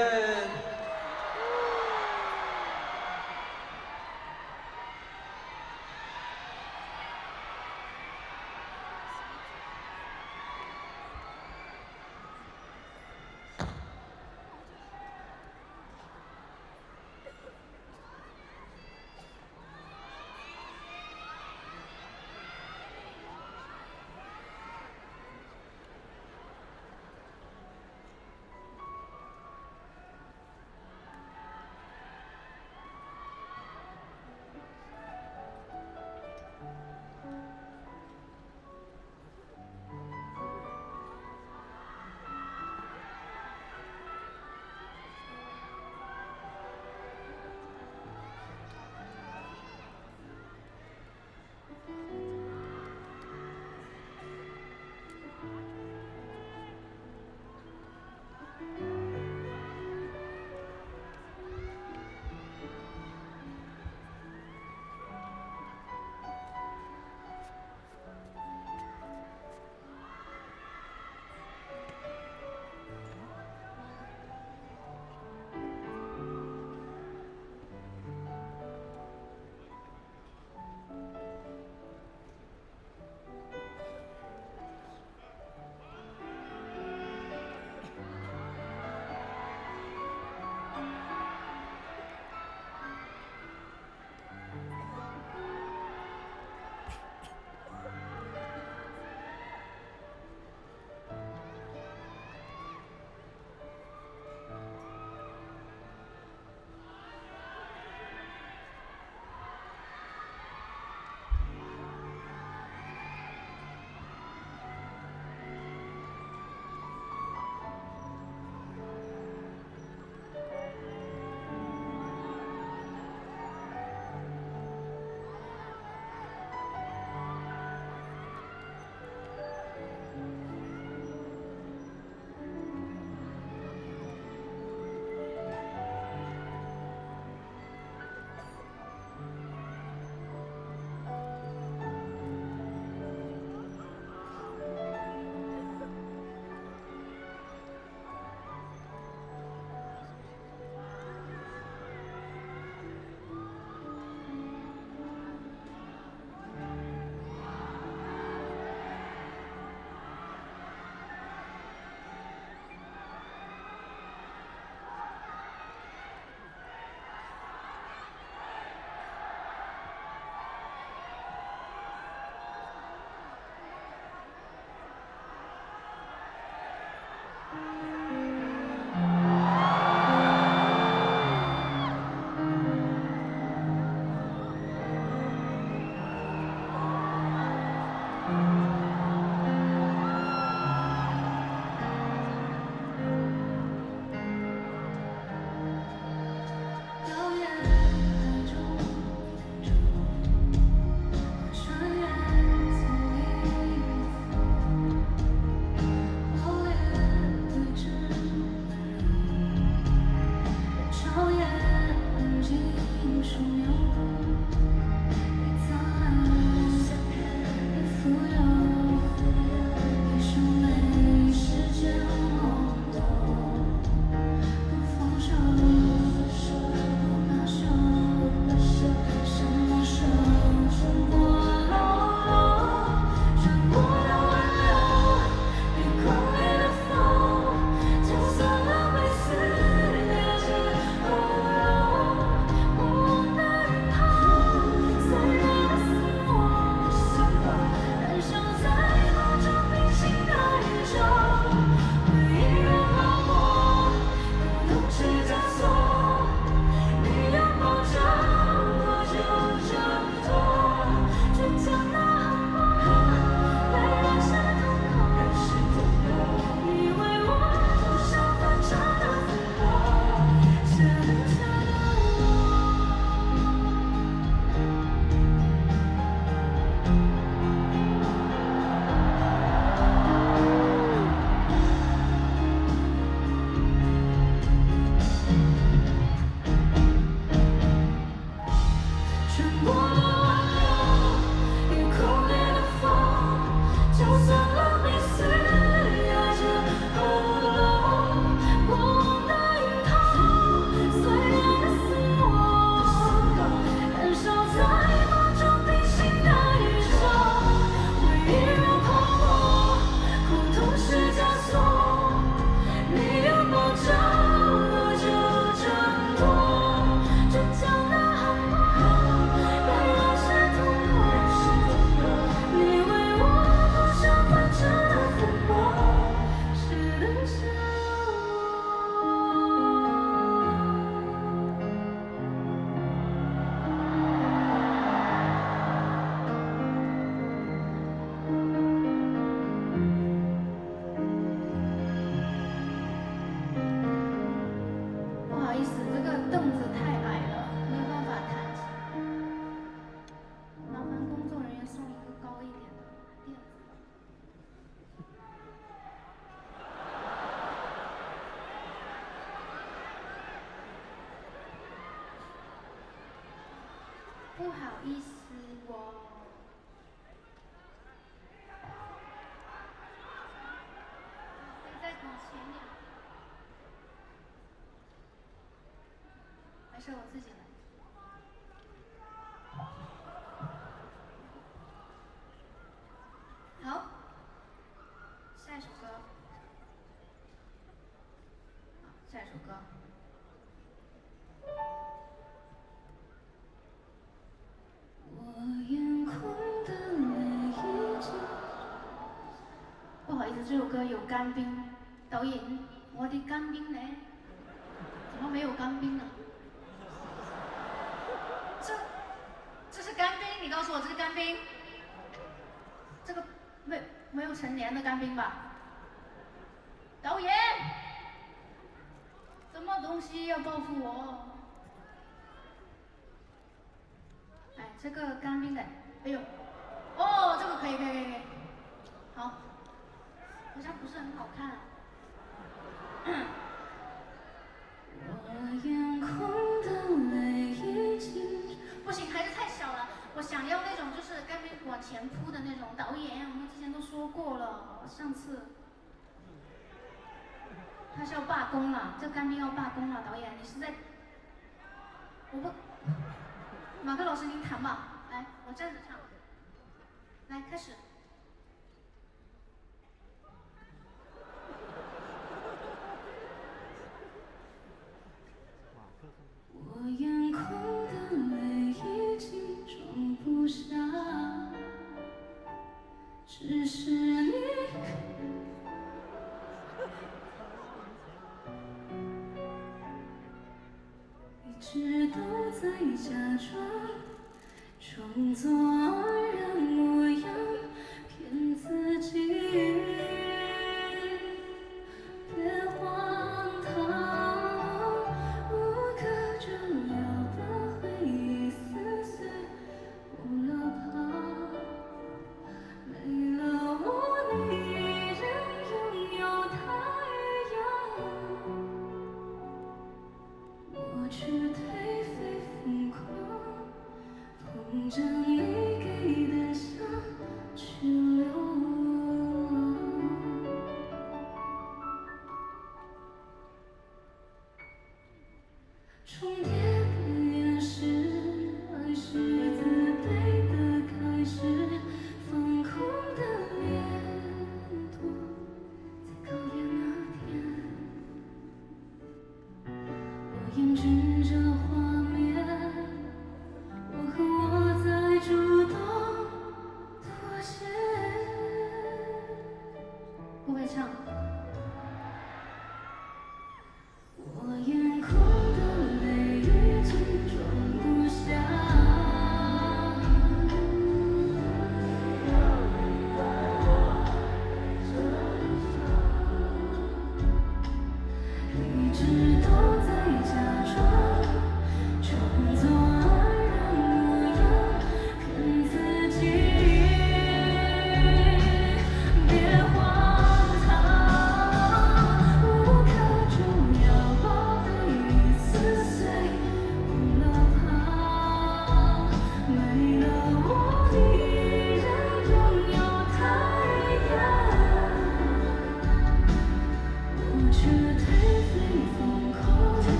无奈。不好意思，我可以再往前点。没事，我自己来。好，下一首歌。下一首歌。我眼眶的泪已经。不好意思，这首歌有干冰。导演，我的干冰呢？怎么没有干冰呢？这是干冰，你告诉我这是干冰？这个没有成年的干冰吧？导演，什么东西要报复我？哎，这个干冰的，哎呦，哦，这个可以，好，好像不是很好看。我眼眶的泪已经。不行，还是太小了。我想要那种就是干冰往前扑的那种。导演，我们之前都说过了，上次他是要罢工了，这干冰要罢工了。导演，你是在？我不，马克老师您弹吧，来，我站着唱。来，开始。我眼眶的泪已经装不下，只是你一直都在假装，装作安然模样，骗自己。别荒唐，无可救药的回忆撕碎不了它，没了我，你依然拥有它一样，我却颓废疯狂，捧着你给的香去流浪。重叠的掩饰，爱是自卑的开始，放空的脸躲在告别那天。我厌倦这画面，我和我在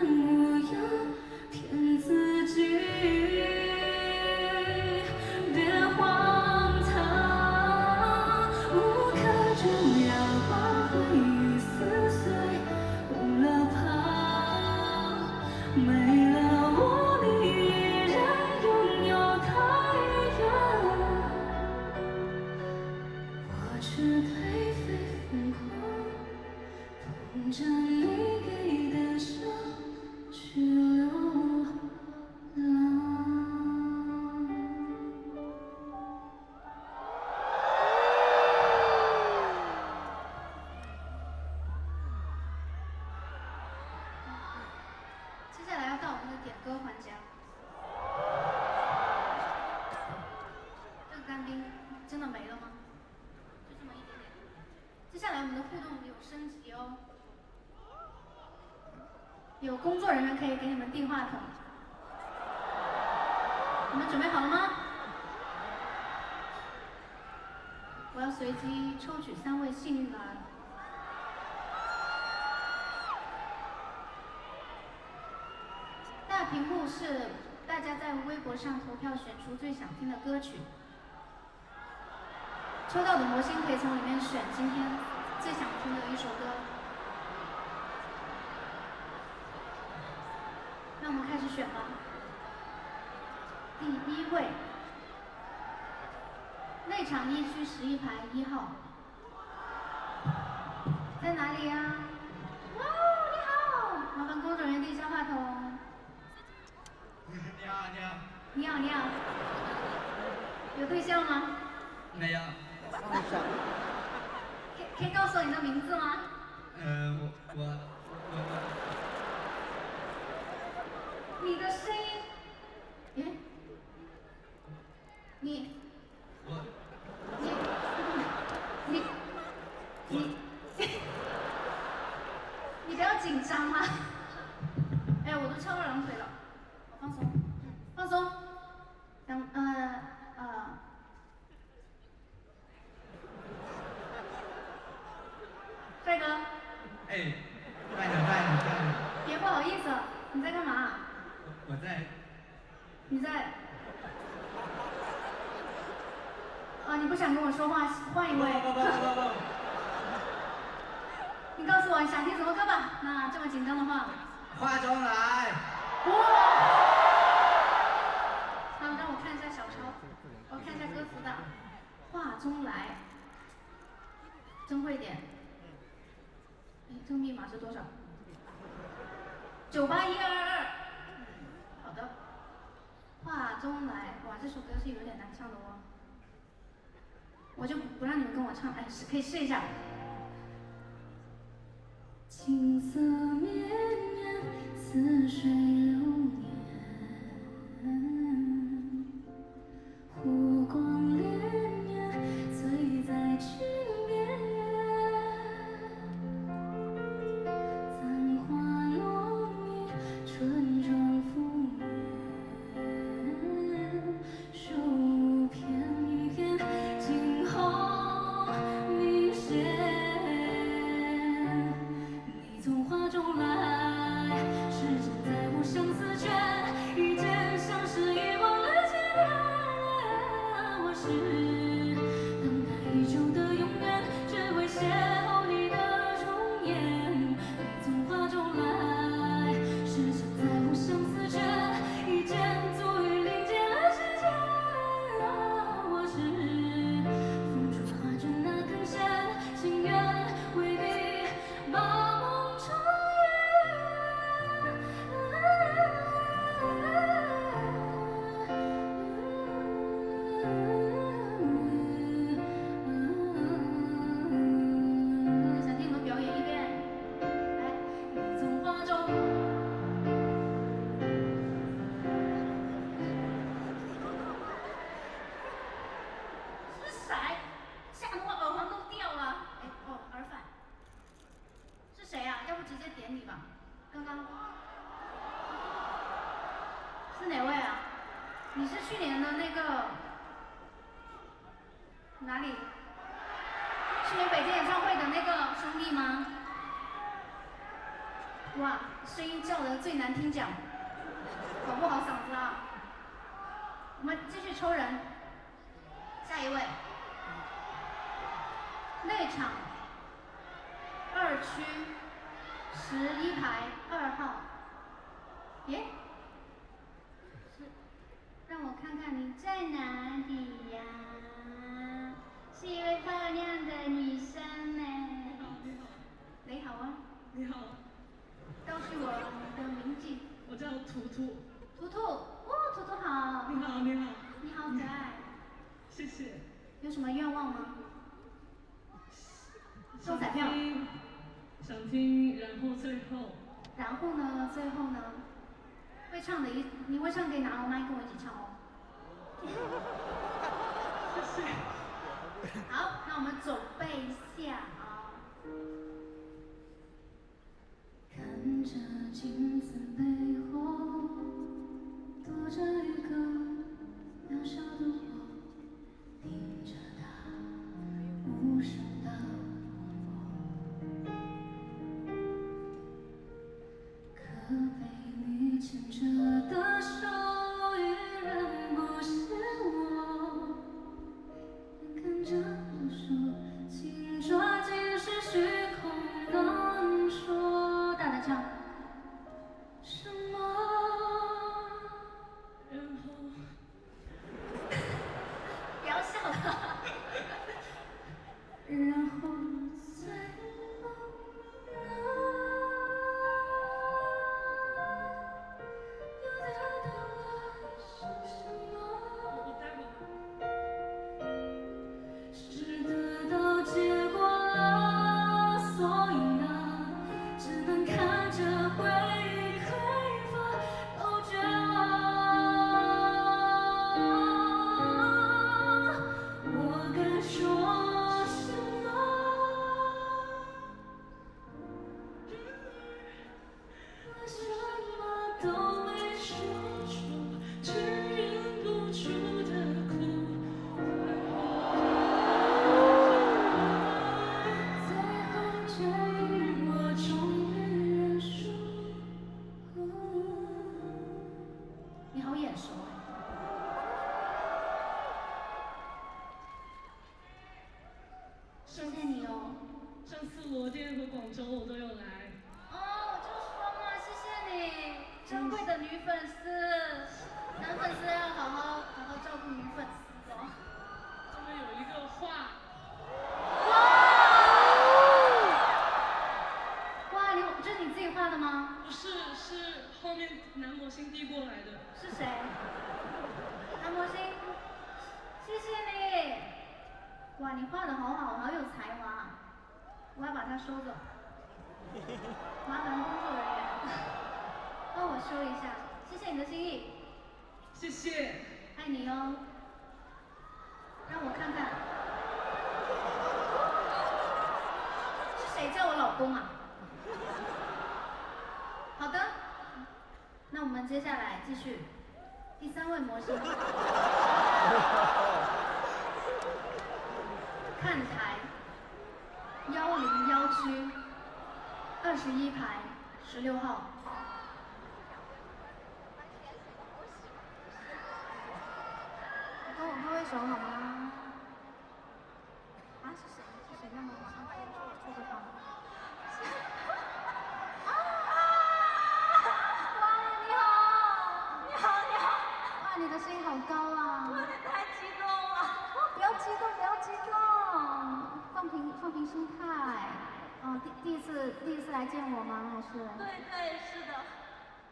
模样骗自己，别荒唐，无可救药，把回忆撕碎，忘了怕，没了我，你依然拥有太阳。我只颓废疯狂，捧着你给的伤去流浪。接下来要到我们的点歌环节了。这个干冰真的没了吗？就这么一点点。接下来我们的互动有升级哦，有工作人员可以给你们递话筒。你们准备好了吗？我要随机抽取3位幸运儿。大屏幕是大家在微博上投票选出最想听的歌曲，抽到的魔星可以从里面选今天最想听的一首歌。那我们开始选吧。第1位，内场1区11排1号，在哪里呀？哇哦，你好，麻烦工作人员递一下话筒。你好，你好。你好，你好，有对象吗？没有。可以告诉我你的名字吗？你的声音，诶，你不要紧张啊！哎，我都翘二郎腿了，放松，放松，帅哥。哎，慢点。别不好意思，你在干嘛？我在。你在？啊，你不想跟我说话，换一位。不。你告诉我你想听什么歌吧？那这么紧张的话。画中来。哇！好，让我看一下小抄，我看一下歌词的。画中来。真会点。哎，这个密码是多少？98122。好的。画中来，哇，这首歌是有点难唱的哦。我就不让你们跟我唱，哎，可以试一下。青色绵延，似水流年，湖光潋滟，醉在裙边，簪花落密，春妆拂面，手舞翩翩，惊鸿明显。从画中来，时针在我相思卷，一见相识，遗忘了千年。我是等待已久的永远，只为邂逅你的容颜。你从画中来，时针在我相思卷，一见足以领结了世间。我是风中画着那根线，情愿未必把梦。想听你们表演一遍，来，你从画中。是谁？吓得我耳环都掉了。哎，哦，耳返。是谁啊？要不直接点你吧。刚刚是哪位啊？你是去年的那个哪里？去年北京演唱会的那个兄弟吗？哇，声音叫得最难听奖，搞不好嗓子啊。我们继续抽人，下一位，内场2区11排2号。耶，让我看看你在哪里呀？是一位漂亮的女生呢。你好，你好。你好啊。你好。告诉我你的名字。我叫图图。图图，哦，图图好。你好，你好。你好可爱。谢谢。有什么愿望吗？中彩票。想听，然后最后。然后呢？最后呢？会唱的你会唱可以拿麦跟我一起唱哦。谢谢。好，那我们准备一下啊。看着镜子背后，躲着一个渺小的我，听着他无声的默默，可被你牵着的手依然不是我，眼看着我说，请抓紧是虚空能说，大胆唱。什么？然后。不要笑了。然后最后呢？又得到了是什么？我待会是得到结果了，所以呢，只能看着回忆匮乏，都绝望。我该说什么？我什么都没说出，却忍不住的哭。最后却因我终于认输。你好眼熟谢谢你哦。上次罗店和广州我都有来。哦，我就说嘛，谢谢你，珍贵的女粉丝。男粉丝要好好照顾女粉丝哦。这边有一个画。哇，这是你自己画的吗？不是，是后面男模星递过来的。是谁？男模星，谢谢你。哇，你画的好好，好有才华。我要把它收走。麻烦工作人员帮我收一下，谢谢你的心意。谢谢。爱你哦。让我看看，是谁叫我老公啊？好的，那我们接下来继续第3位模型。看台101区21排16号。跟我挥挥手好吗？啊，是谁？是谁？让我往上做个方。哇，你的声音好高啊！我也太激动了。不要激动，不要激动，放平心态。哦，第一次来见我吗？还是？对，是的。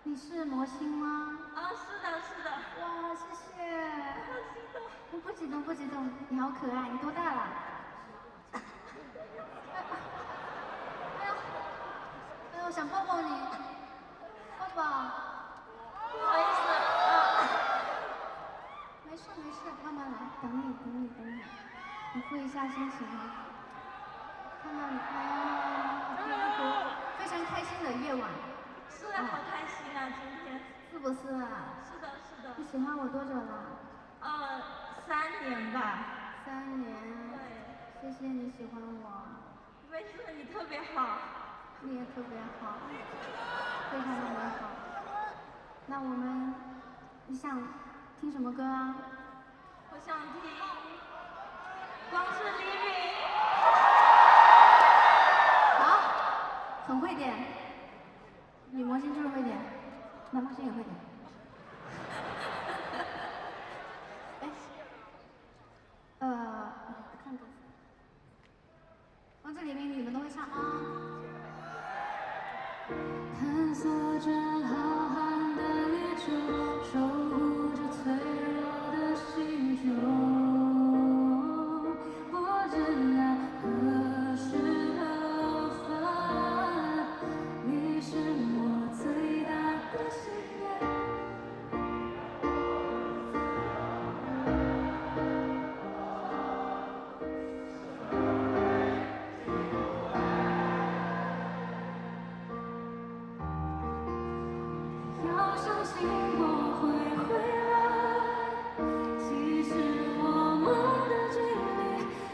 你是魔星吗？啊，是的。哇，谢谢。好激动。不激动，你好可爱，你多大了？哎呦，想抱抱你，抱抱。不好意思。没事，慢慢来，等你，你复一下心情啊。看到你，非常开心的夜晚。是啊，好开心啊，今天。是不是啊？是的。你喜欢我多久了？3年吧。3年。对。谢谢你喜欢我。没事，你特别好。你也特别好，非常的美好。那我们，你想听什么歌啊？我想听《光是黎明》。好，很会点，女魔星就是会点，男魔星也会点。看歌词。光是黎明，你们都会唱啊。探索着浩瀚的宇宙，守护着脆弱的星球。不知那何时何分，你是我最大的心愿。要相信我会回来，其实我们的距离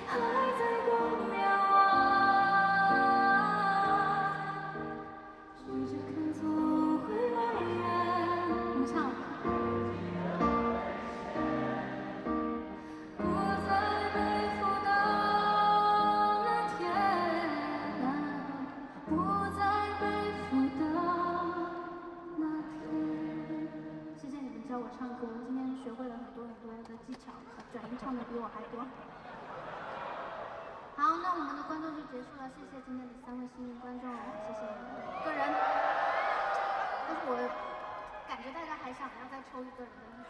还在光年外，试着看总会来远。我们唱。不再背负的那天，不再背负的那天。谢谢你们教我唱歌，今天学会了很多的技巧，转音唱的比我还多。好，那我们的观众就结束了，谢谢今天的3位幸运观众，谢谢你们每个人。但是我感觉大家还想要再抽一个人的意思。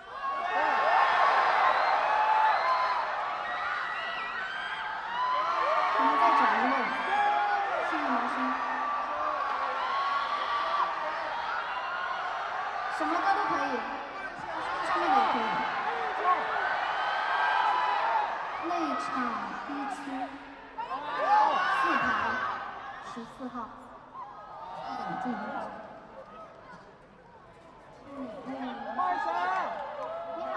我们再找一位幸运魔星，什么歌都可以，上面的也可以。内场 B 区4排14号，这个你自己念。你好。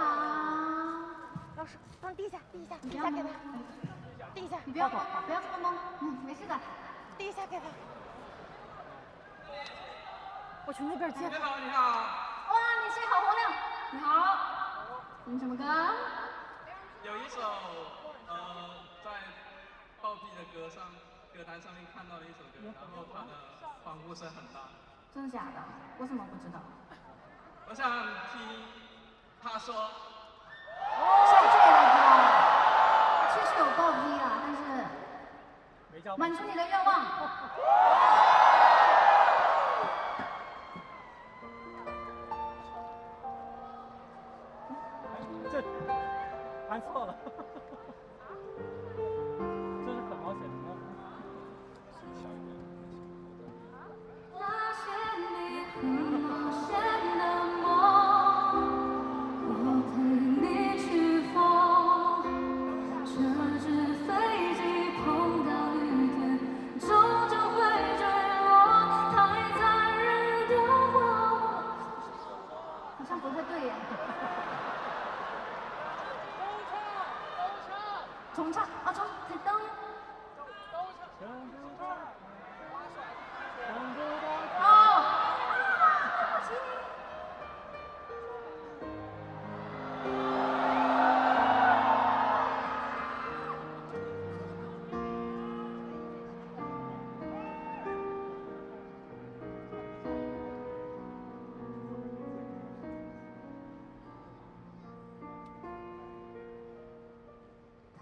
老师，帮递一下，递一下，你不要递一下给他，懵，递一下，你不要这么懵，没事的。递一下给他。我去那边接他。你好，你好。哇，你声音好洪亮！你好，听什么歌？有一首在暴毙的歌单上面看到的一首歌，然后它的欢呼声很大。真的假的？我怎么不知道？我想听他说。谁写的歌？确实有暴毙啊，但是满足你的愿望。这按错了，这是很冒险的。那些你很冒险的梦，我陪你去疯。这只飞机碰到雨天，终究会坠落。太残忍的我，好像不太对耶。重唱啊，重灯。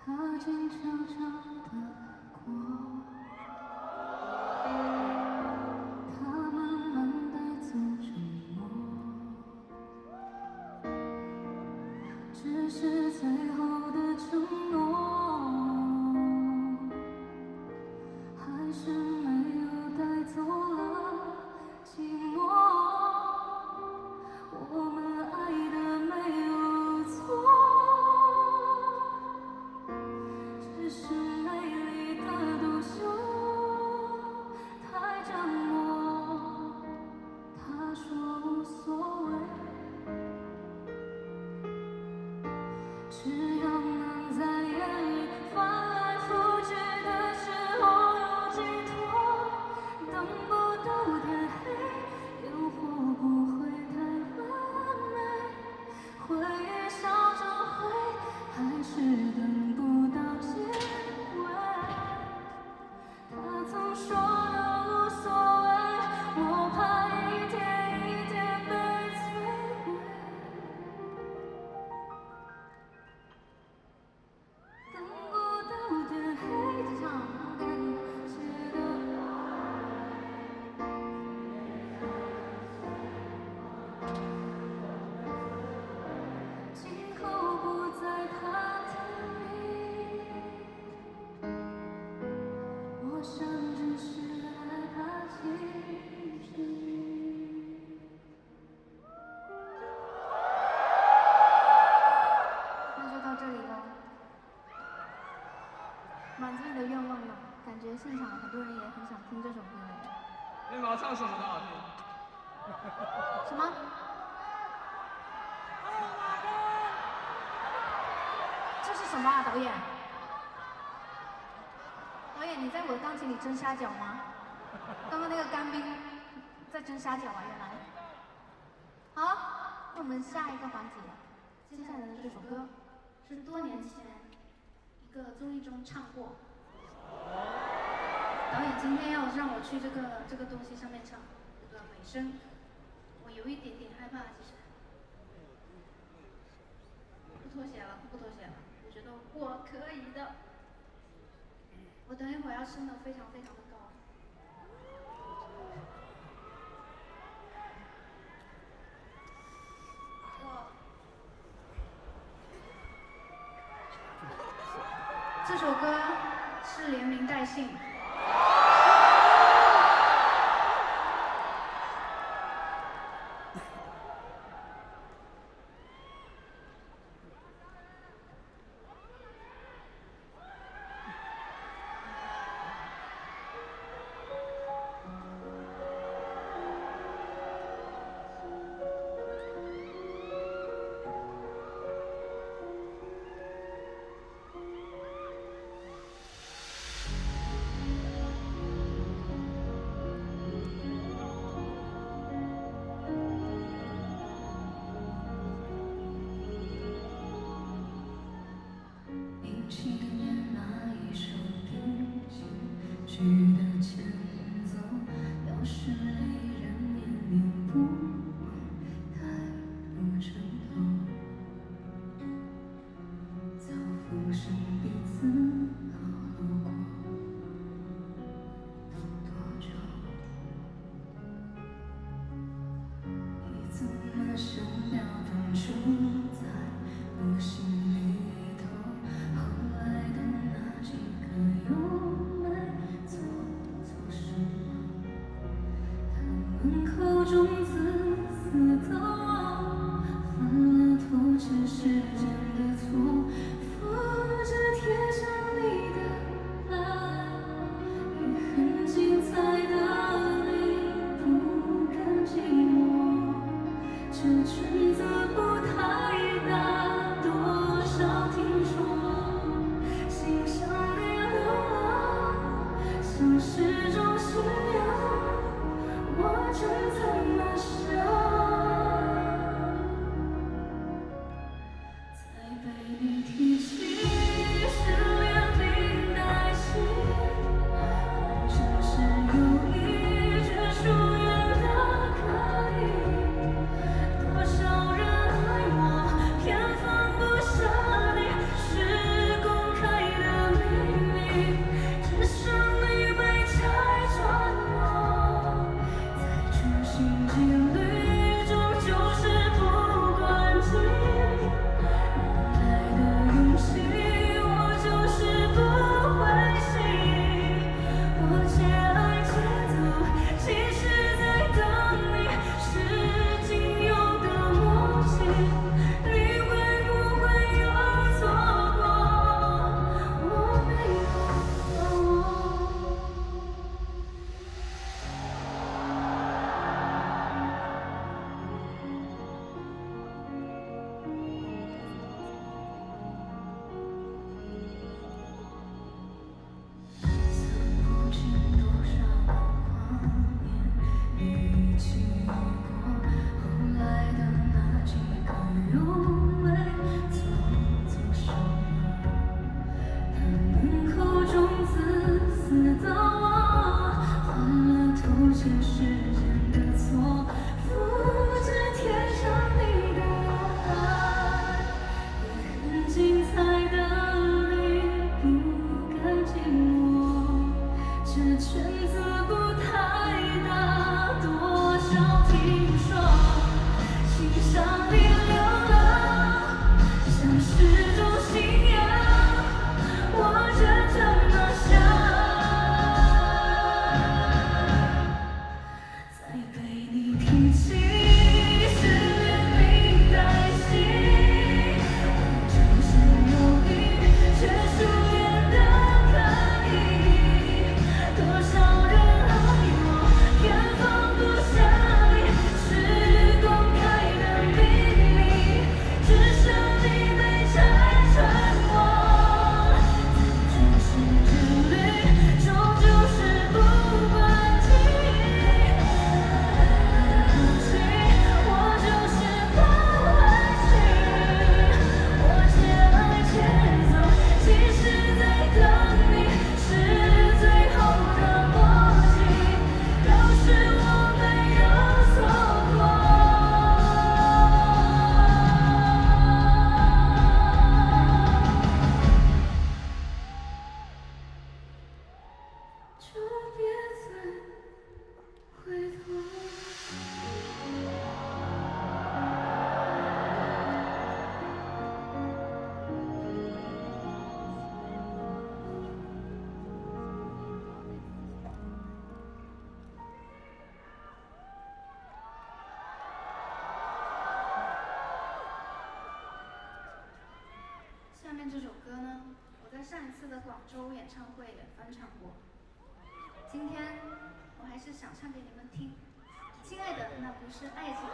他静悄悄地过，他慢慢带走沉默，只是最后的承诺，还是没有带走了寂寞。我们爱的没有错，只是美丽的独秀太折磨。他说无所谓，只要能在夜什么？这是什么啊，导演？导演，你在我的钢琴里蒸虾饺吗？刚刚那个干冰在蒸虾饺啊，原来。好，那我们下一个环节，接下来的这首歌是多年前一个综艺中唱过。导演今天要让我去这个东西上面唱这个尾声，我有一点点害怕，其实。不脱鞋了，不脱鞋了，我觉得我可以的。我等一会儿要升得非常非常的高。这首歌是连名带姓。去的前奏，要是依然念念不忘，太不成头。早浮生彼此好好过，多久？你怎么声调分出在我心里头？后来的那几个又做什么？他们口中自私的我，犯了透支时间的错，复制贴上你的爱，也很精彩的你不甘寂寞，这圈子不太大，多天这首歌呢，我在上一次的广州演唱会也翻唱过。今天我还是想唱给你们听。亲爱的，那不是爱情。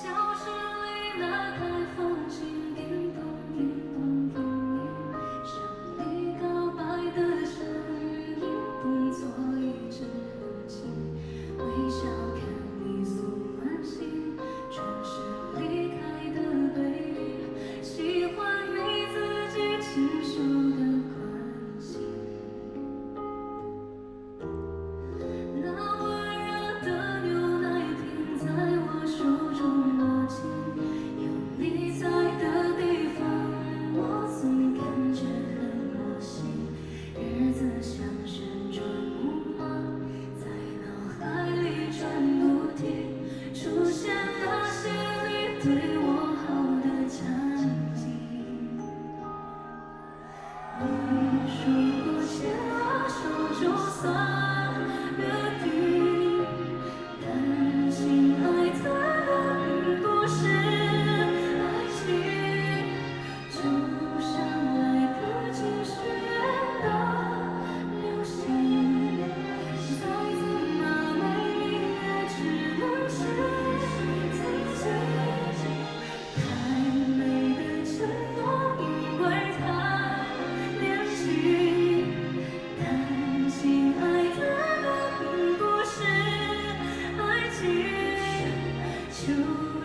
教室里那台风琴，叮咚叮咚叮咛，向你告白的声音，动作一直很轻，微笑看你送满心，转身离开的背影，喜欢你自己亲手的关心。那温热的牛奶瓶在我手中握紧，有你在的地方，我总感觉很窝心。日子像旋转木马，在脑海里转不停，出现那些你对我好的场景。你说过牵了手就算约定，但亲爱的，那并不是爱情，就像来不及许愿的流星，再怎么美丽也只能是曾经。太美的承诺，因为太年轻，但亲爱的，那并不是爱情，就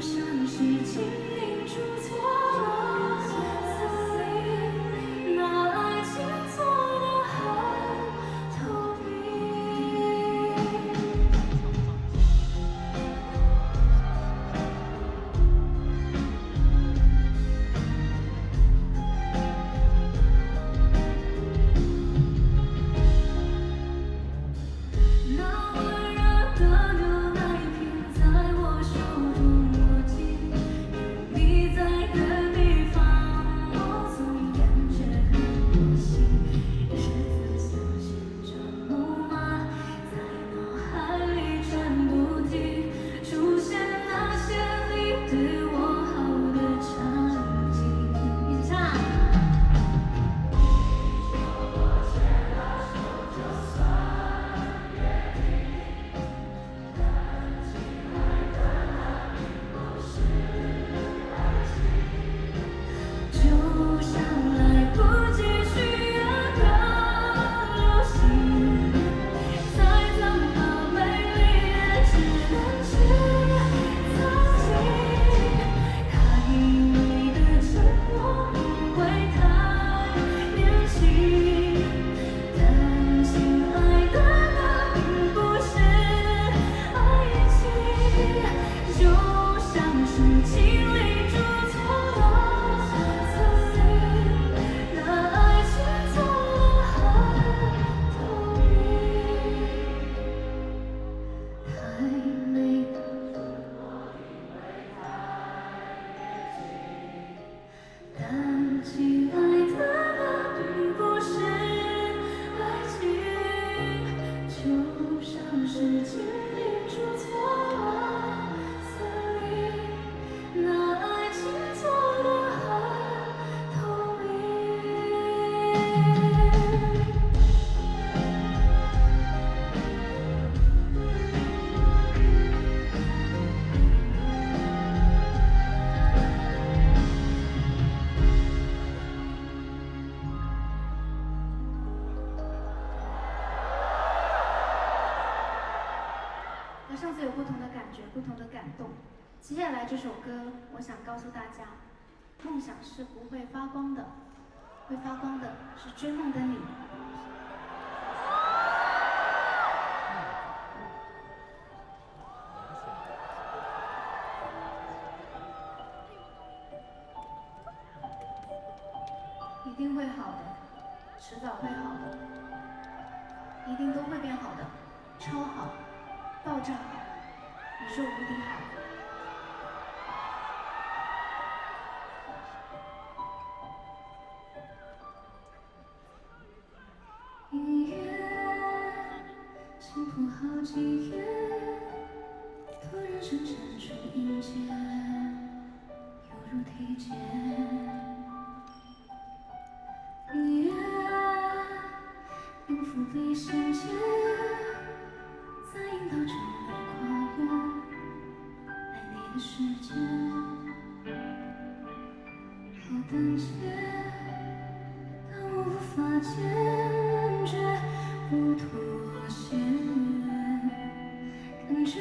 像是精灵住错了森林，那爱情做得很透明。那温热的牛奶瓶在我手中握紧，有你在的地方，我总感觉很窝心。日子像旋转木马，在脑海里转不停，出现那些你对我好的场景。一起唱。就像来不及许愿的流星，再怎么美丽也只能是曾经。太美的承诺，因为太年轻，但亲爱的，那并不是爱情，就像是精灵住错了森林，那爱情做得很透明。太美的但亲爱的，那并不是爱情，就像是精灵住错了森林，那爱情做得很透明。和上次有不同的感觉，不同的感动。接下来这首歌，我想告诉大家，梦想是不会发光的，会发光的是追梦的你。一定会好的，迟早会好的，一定都会变好的，超好，爆炸好，宇宙无敌好。就来跨越爱你的世界，好胆怯，但我无法坚决不妥协，感觉，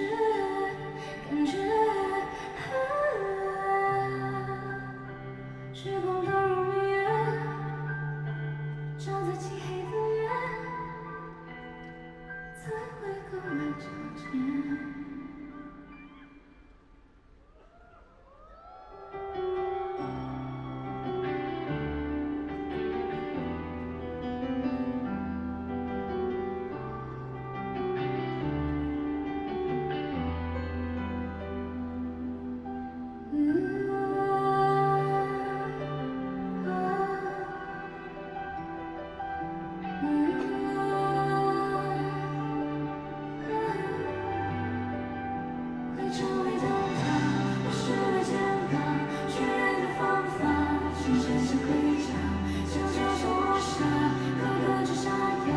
时光倒入明月，照在漆黑的夜，才会格外皎洁。会成为灯塔，不是为肩膀，确认的方法，是真实盔甲，像这种磨砂，可可之沙哑，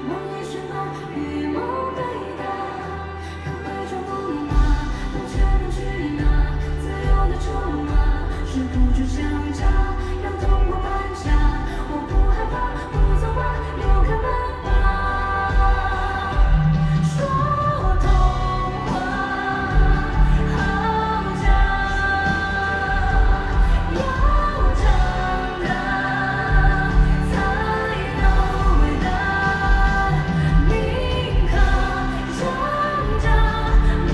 梦里喧闹，与梦对打，看会装不麻，能全能去拿，自由的筹码，是不住强加，要通过搬家，我不害怕，不走吧，留开门吧。说童话好假，要长大才能伟大，宁可挣扎，不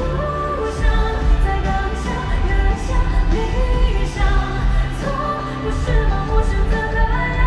想在当下越想理想，错不是盲目选择的呀。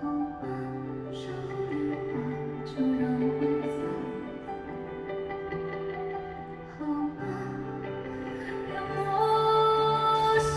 好吧，伤口变化就让挥洒。好吧，让我傻。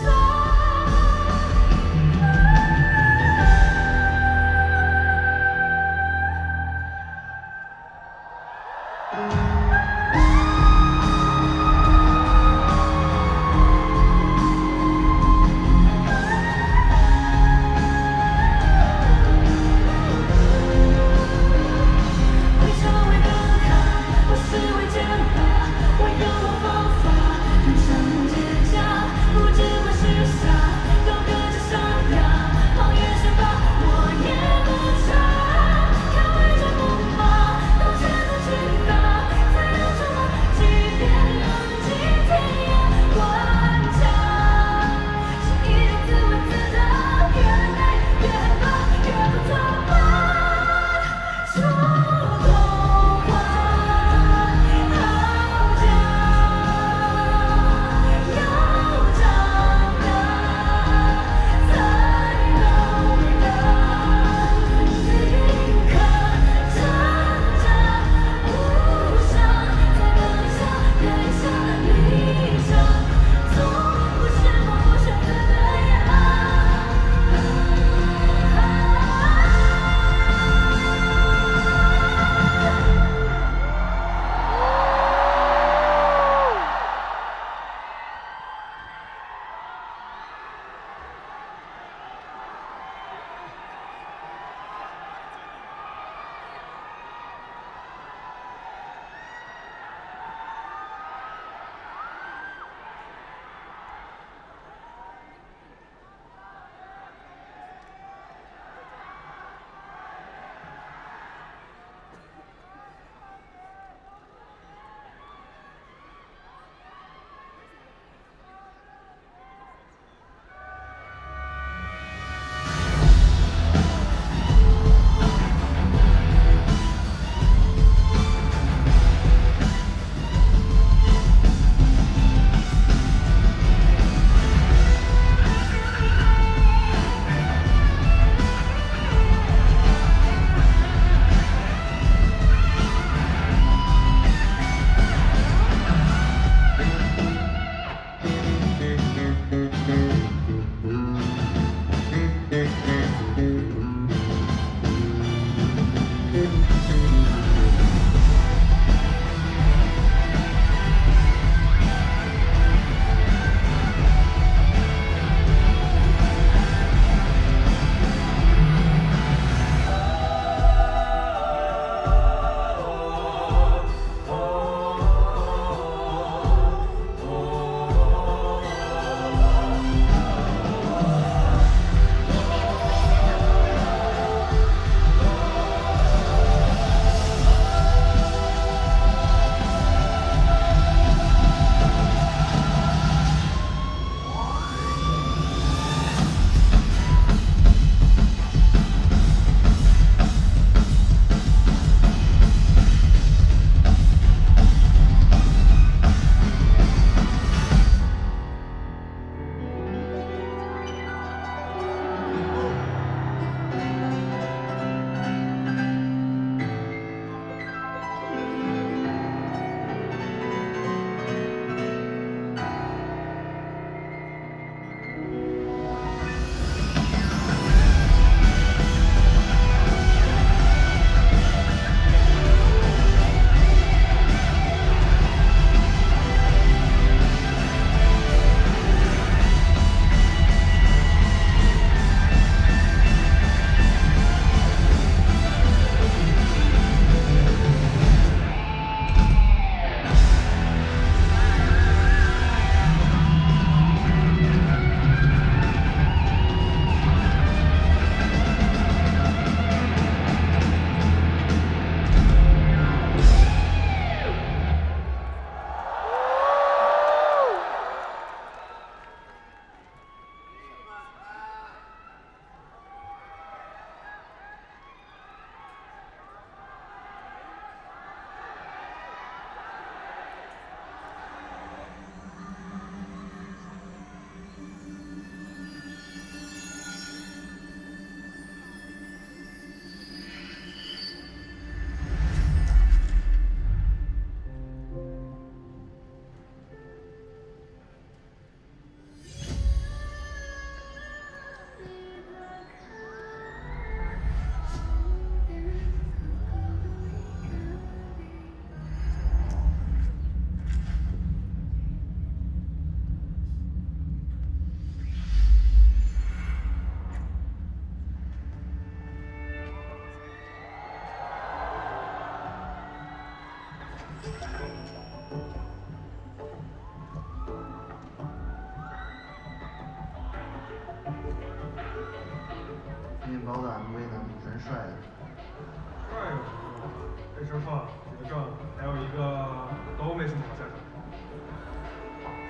声话、结账，还有一个都没什么好下场。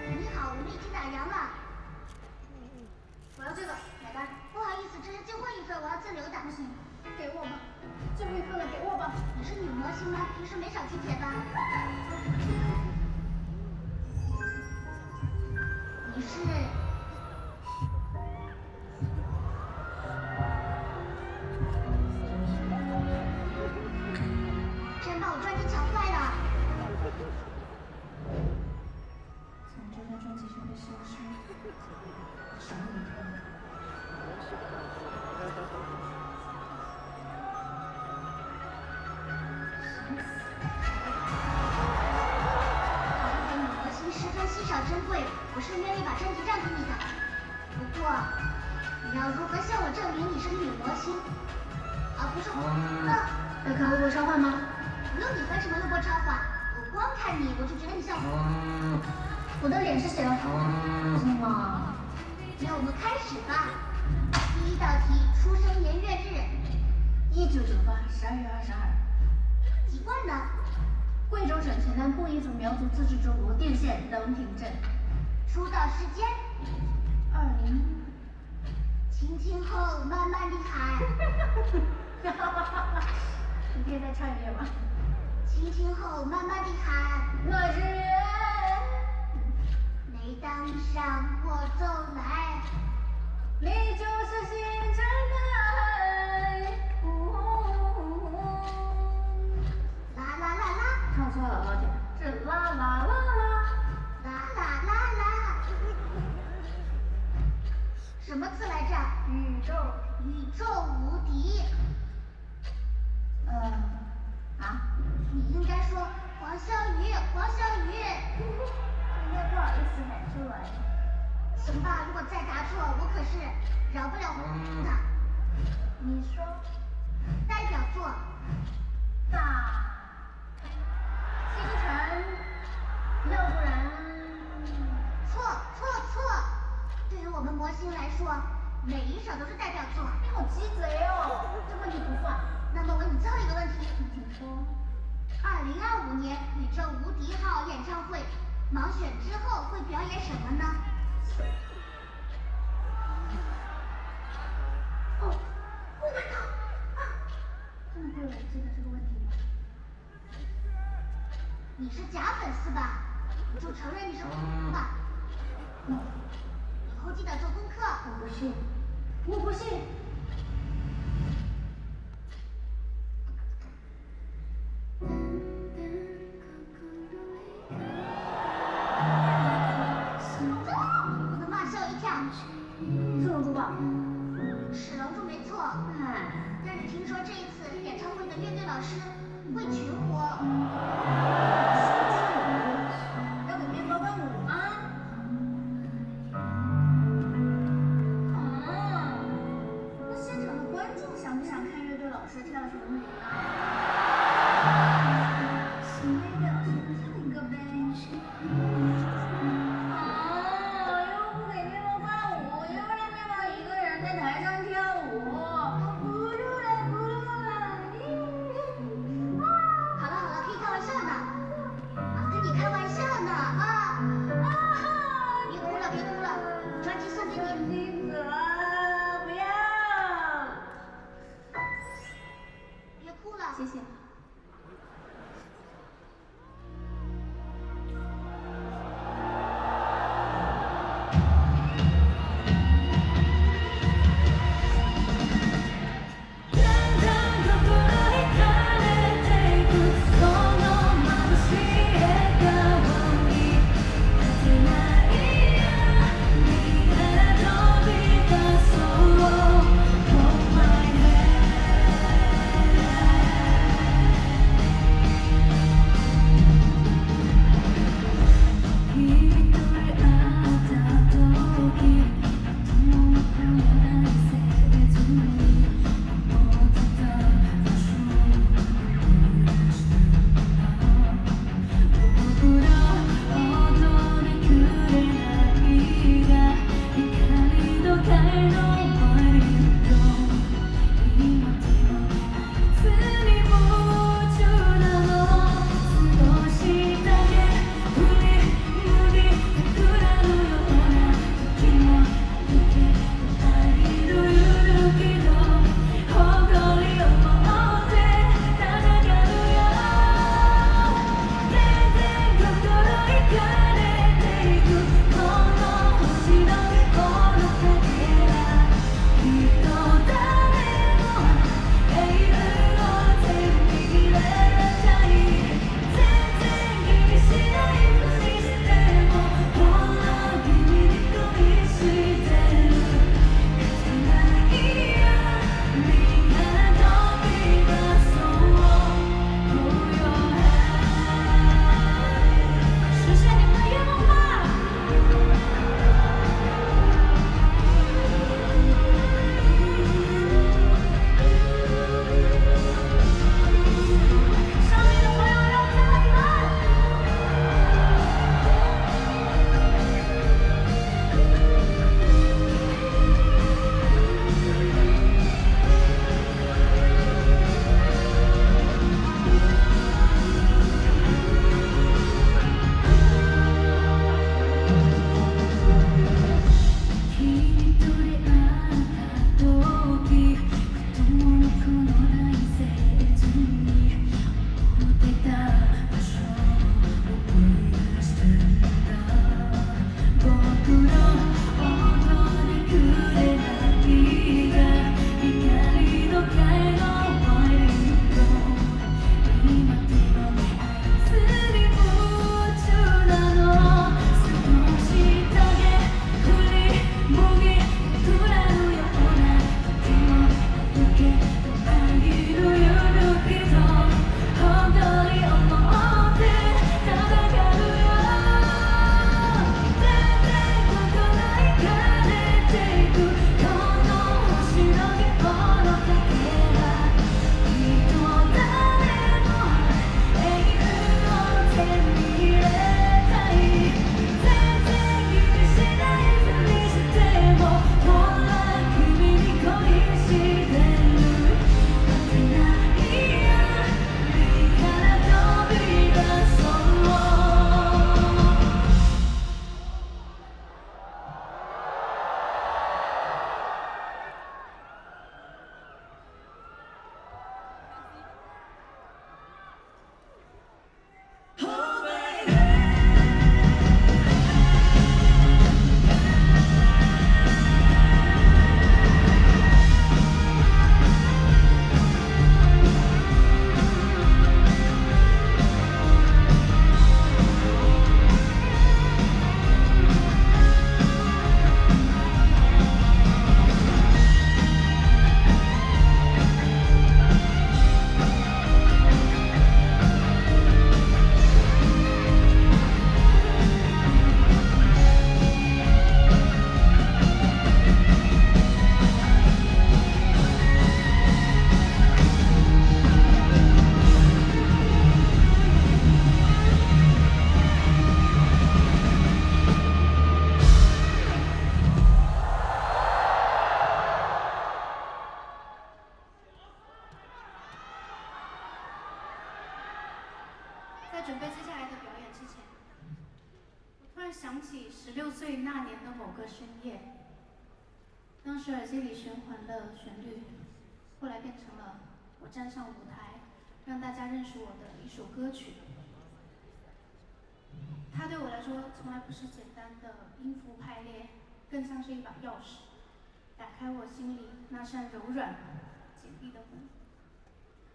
你好，我们已经打烊了。我要这个，买单。不好意思，这是最后一份，我要自留的。不行，给我吧，最后一份了，给我吧。你是女模型吗？平时没少去贴吧？你是？真把我专辑抢坏了。从这张专辑上被消失，什么名字？模型十分稀少珍贵，我是愿意把专辑让给你的。不过，你要如何向我证明你是女模型，而不是我？要看微博超话吗？不用你翻什么微博超话，我光看你我就觉得你像我。我的脸是谁啊？真的吗？那我们开始吧。第一道题，出生年月日。1998 12月22。籍贯呢？贵州省黔南布依族苗族自治州罗店县登亭镇。出道时间20。轻轻后，慢慢地喊。你可以再唱一遍吗？轻轻后，慢慢地喊。我是人。每当向我走来，你就是星辰的爱。啦啦啦啦，唱错了，老姐，是啦啦啦啦。啦啦啦啦。什么词来着？宇宙。宇宙无敌。你应该说黄小雨，黄小雨。应该不好意思喊出来。行吧，如果再答错，我可是饶不了的。你说。代表作。大。星辰。要不然。错错错！对于我们模型来说，每一首都是代表作。你好鸡贼哦！这问题不算。那么问你最后一个问题，请说。2025年宇宙无敌号演唱会盲选之后会表演什么呢？Oh my god！ 这么贵，我记得这个问题吗？你是假粉丝吧？你就承认你是吧？以后记得做功课。我不信，我不信。我的妈，吓我一跳！是龙珠吧？是龙珠没错。但是听说这一次演唱会的乐队老师会群活。要给面包伴舞吗？那现场的观众想不想看乐队老师跳群舞呢？行，乐队老师唱一个呗。又不给面包伴舞，又让面包一个人在台上跳舞。好了好了，可以开玩笑的。准备接下来的表演之前，我突然想起16岁那年的某个深夜，当时耳机里循环的旋律，后来变成了我站上舞台，让大家认识我的一首歌曲。它对我来说从来不是简单的音符排列，更像是一把钥匙，打开我心里那扇柔软、紧闭的门。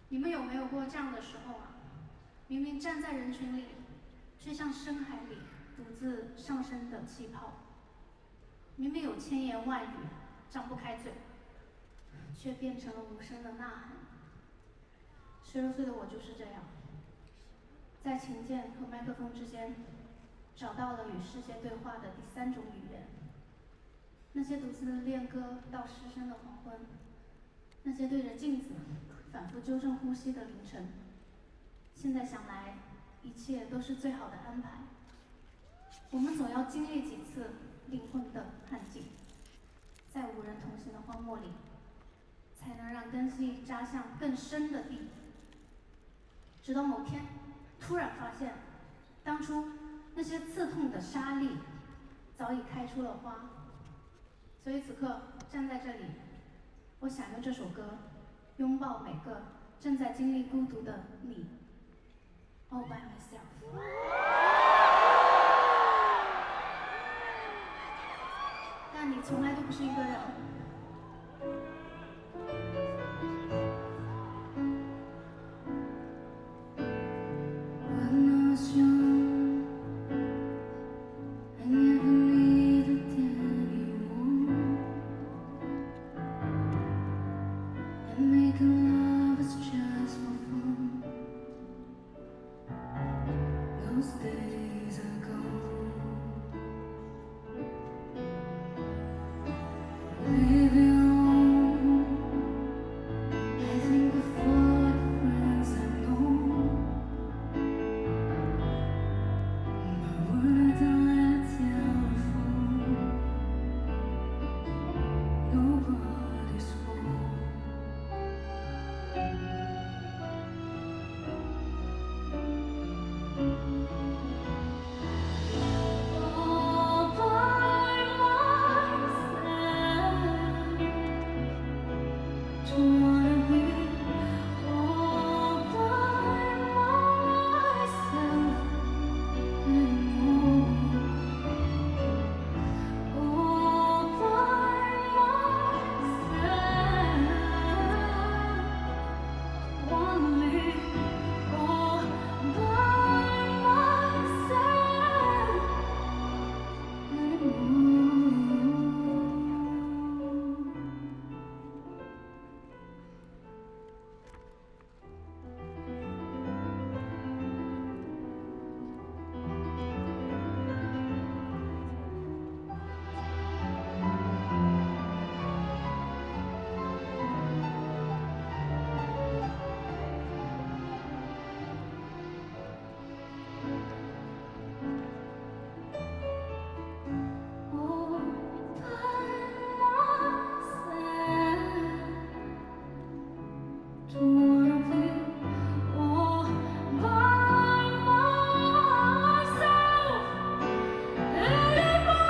你们有没有过这样的时候啊？明明站在人群里，却像深海里独自上升的气泡。明明有千言万语，张不开嘴，却变成了无声的呐喊。16岁的我就是这样，在琴键和麦克风之间，找到了与世界对话的第3种语言。那些独自练歌到失声的黄昏，那些对着镜子反复纠正呼吸的凌晨。现在想来，一切都是最好的安排。我们总要经历几次灵魂的探井，在无人同行的荒漠里，才能让根系扎向更深的地。直到某天，突然发现，当初那些刺痛的沙砾，早已开出了花。所以此刻站在这里，我想用这首歌，拥抱每个正在经历孤独的你。All by myself。但你从来都不是一个人。When I was young, I never needed anyone, and making love is just for fun. Those days are gone. Living alone, I think of all the friends I know. But when I dial the telephone, nobody's home. All by myself, don't wanna be all by myself anymore. All by myself, wanna live all by myself anymore. All by myself, don't wanna be all by myself anymore.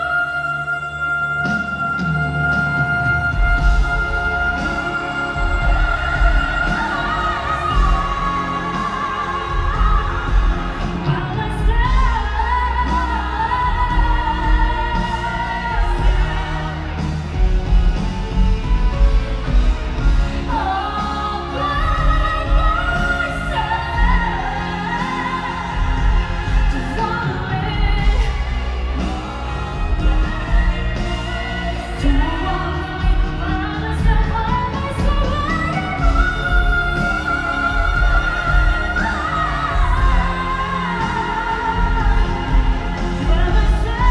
By myself, all by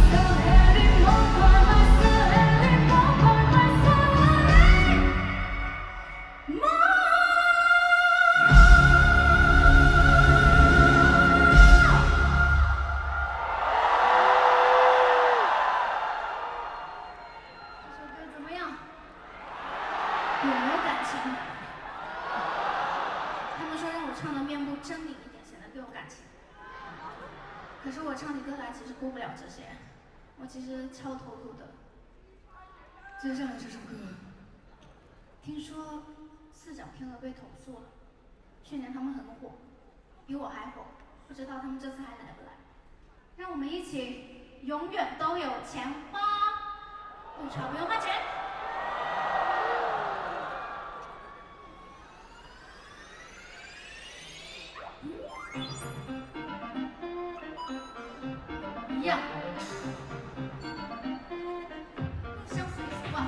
myself, don't wanna live, don't wanna live by myself 他们说让我唱的面部狰狞一点，显得更有感情。可是我唱起歌来其实顾不了这些，我其实超投入的。接下来这首歌，听说四角天鹅被投诉了，去年他们很火，比我还火，不知道他们这次还来不来？让我们一起永远都有钱花，不吵不用花钱。一样，相随习惯。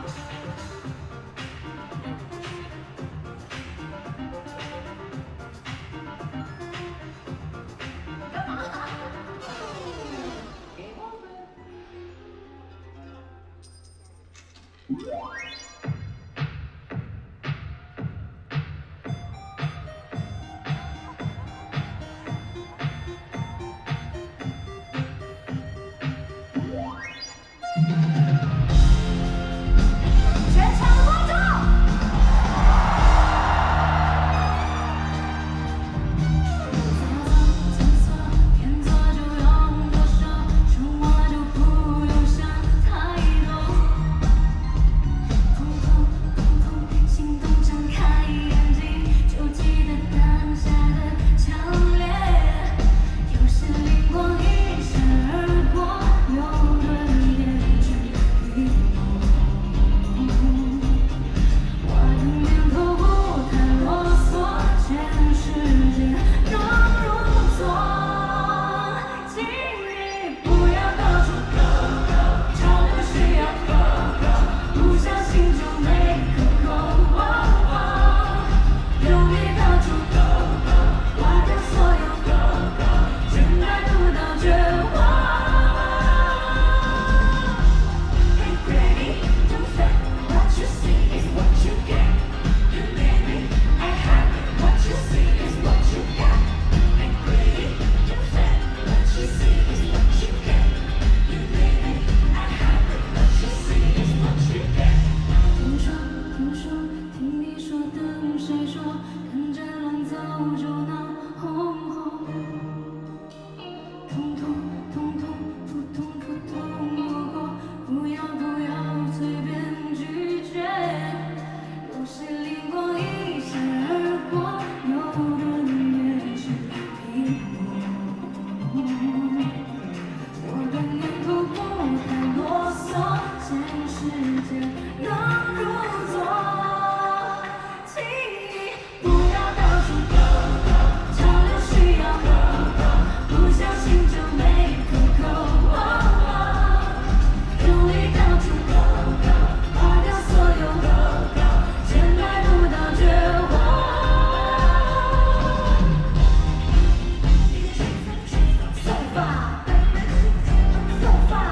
干嘛？全场的观众。偏左就用左手，说话就不用想太多。通通心动，睁开眼睛就记得当下的强烈。有时灵光一闪而过，有人也去迷蒙。我的念头不太啰嗦，全世界都如错。请你不要到处go go，潮流需要go go，不相信就没可够。用力到处go go，花掉所有go go，真爱不到绝望。Hey pretty, don't fake what you see is what you get. You made me, I have it. What you see is what you got. Hey pretty, don't fake what you see is what you get. You made me, I have it. What you see is what you get. 听说，听你说，等谁说，跟着乱走就闹哄哄。通通扑通摸过，不要随便拒绝。有时灵光一闪而过，有人也去迷蒙。我的念头不太啰嗦，全世界能如昨。请你不要到处go go，潮流需要go go，不相信就没可够。用力到处go go，花掉所有go go，真爱不到绝望。So far， so far，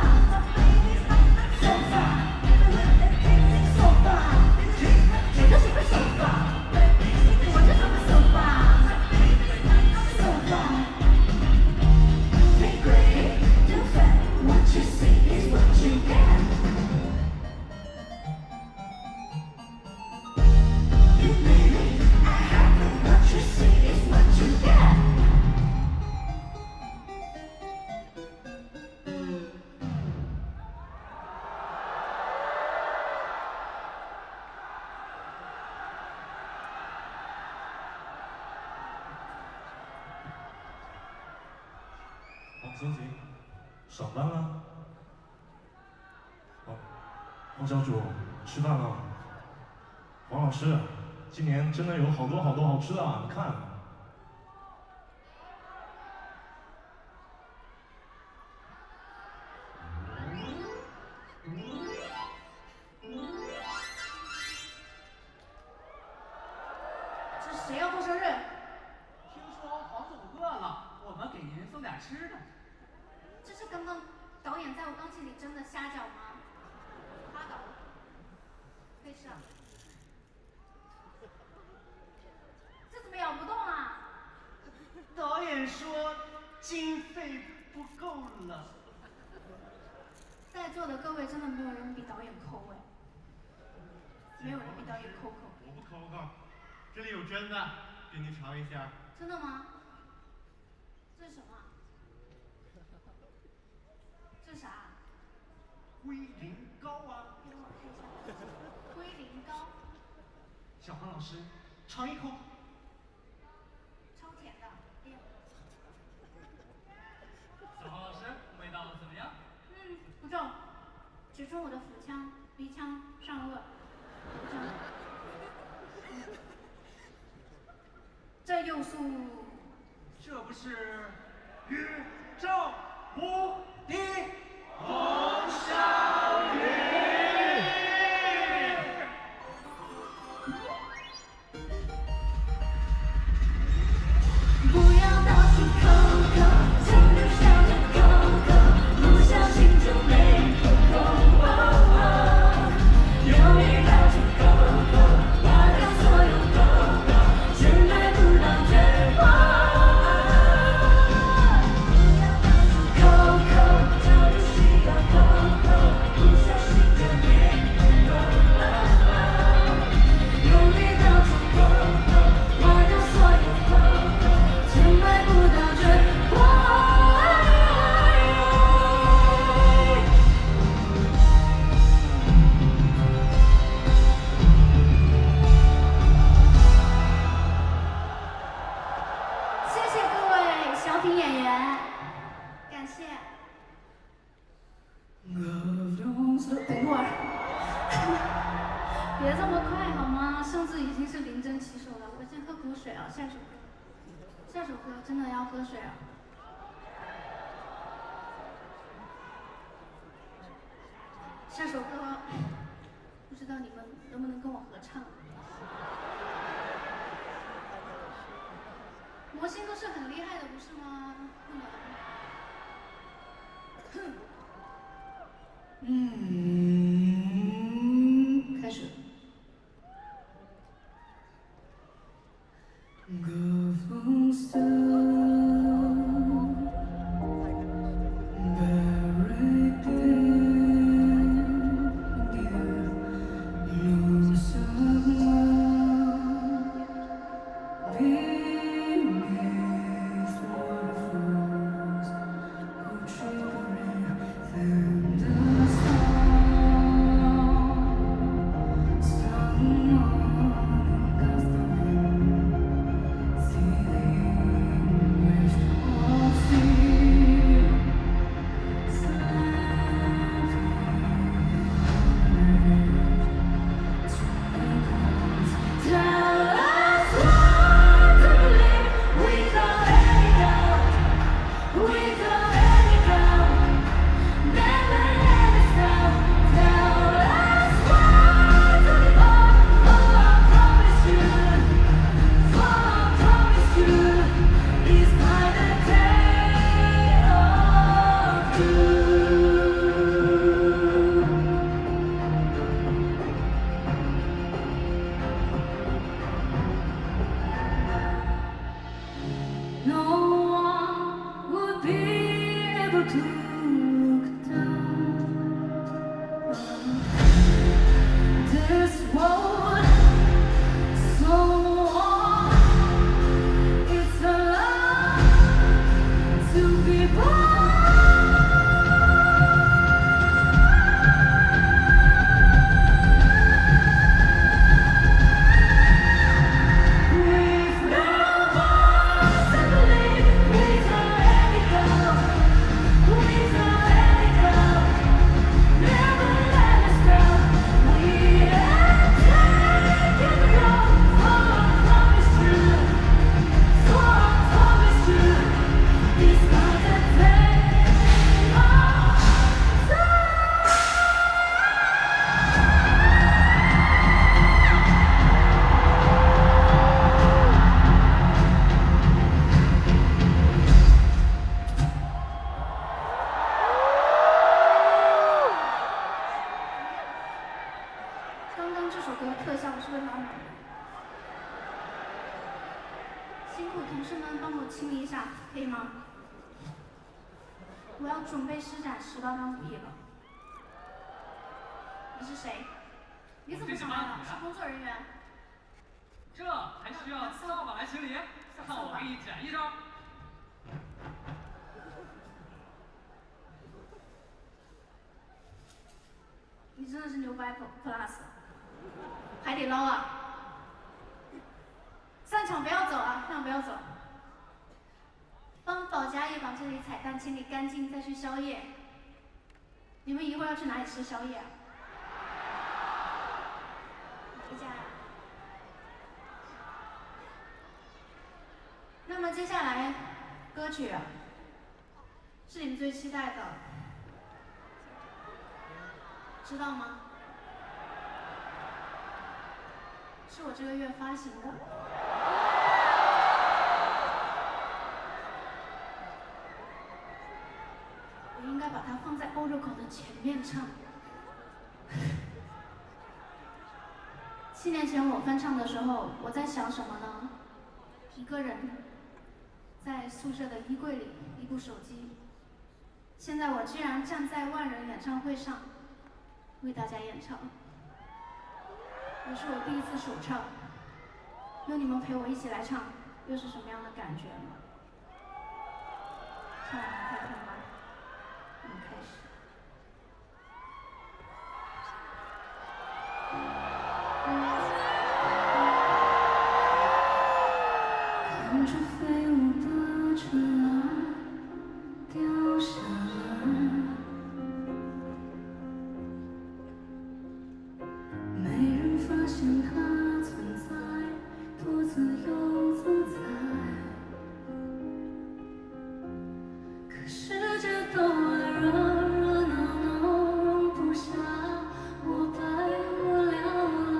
so far，so far， 谁都喜欢 so far， 我就喜欢 so far，so far。Hey pretty, don't fake what you see is what you get. You made me, I have it. What you see is what you get. 行，上班了。黄小主，吃饭了。黄老师，今年真的有好多好吃的啊！你看。这谁要过生日？听说黄总饿了，我们给您送点吃的。这是刚刚导演在我钢琴里真的瞎搅吗？他搞的，可以吃啊。这怎么咬不动啊？导演说经费不够了。在座的各位真的没有人比导演抠哎。没有人比导演抠抠。我不抠抠，这里有真的，给你尝一下。真的吗？这是什么？这是啥？龟苓膏啊！给我看一下。龟苓膏。小黄老师，尝一口。超甜的。哎呀。小黄老师，味道怎么样？不重，只冲我的腹腔、鼻腔、上颚、头腔。这又是？这不是宇宙无敌红烧鱼。不要到处抠抠，请你笑着抠抠，不小心就没抠抠。用力到处抠抠，挖掉所有抠抠，却买不到绝活。抠抠，找不需要抠抠，不小心就没抠抠。用力到处抠抠，挖掉所有抠抠。却买不到绝活。谢谢各位小品演员，感谢。等会儿，别这么快好吗？上次已经是零针起手了，我先喝口水啊，下首歌。下首歌真的要喝水啊！下首歌不知道你们能不能跟我合唱？魔星都是很厉害的，不是吗？不能。开始。歌风色。我要准备施展18般武艺了。你是谁？你怎么上来了？是工作人员。这还需要扫把来清理？看我给你展一招。你真的是牛掰 plus， 海底捞啊！上场不要走啊，上场不要走。帮保洁阿姨把这里彩蛋清理干净，再去宵夜。你们一会儿要去哪里吃宵夜啊？哪一家呀？那么接下来歌曲是你们最期待的，知道吗？是我这个月发行的。我应该把它放在欧洲口的前面唱。7年前我翻唱的时候，我在想什么呢？一个人在宿舍的衣柜里，一部手机。现在我居然站在万人演唱会上，为大家演唱。也是我第一次首唱，有你们陪我一起来唱，又是什么样的感觉呢？唱完了看看吧。我们开始。看着飞舞的尘埃掉下来，没人发现它存在，多自由自在。可世界都爱热热闹闹，容不下我百无聊赖。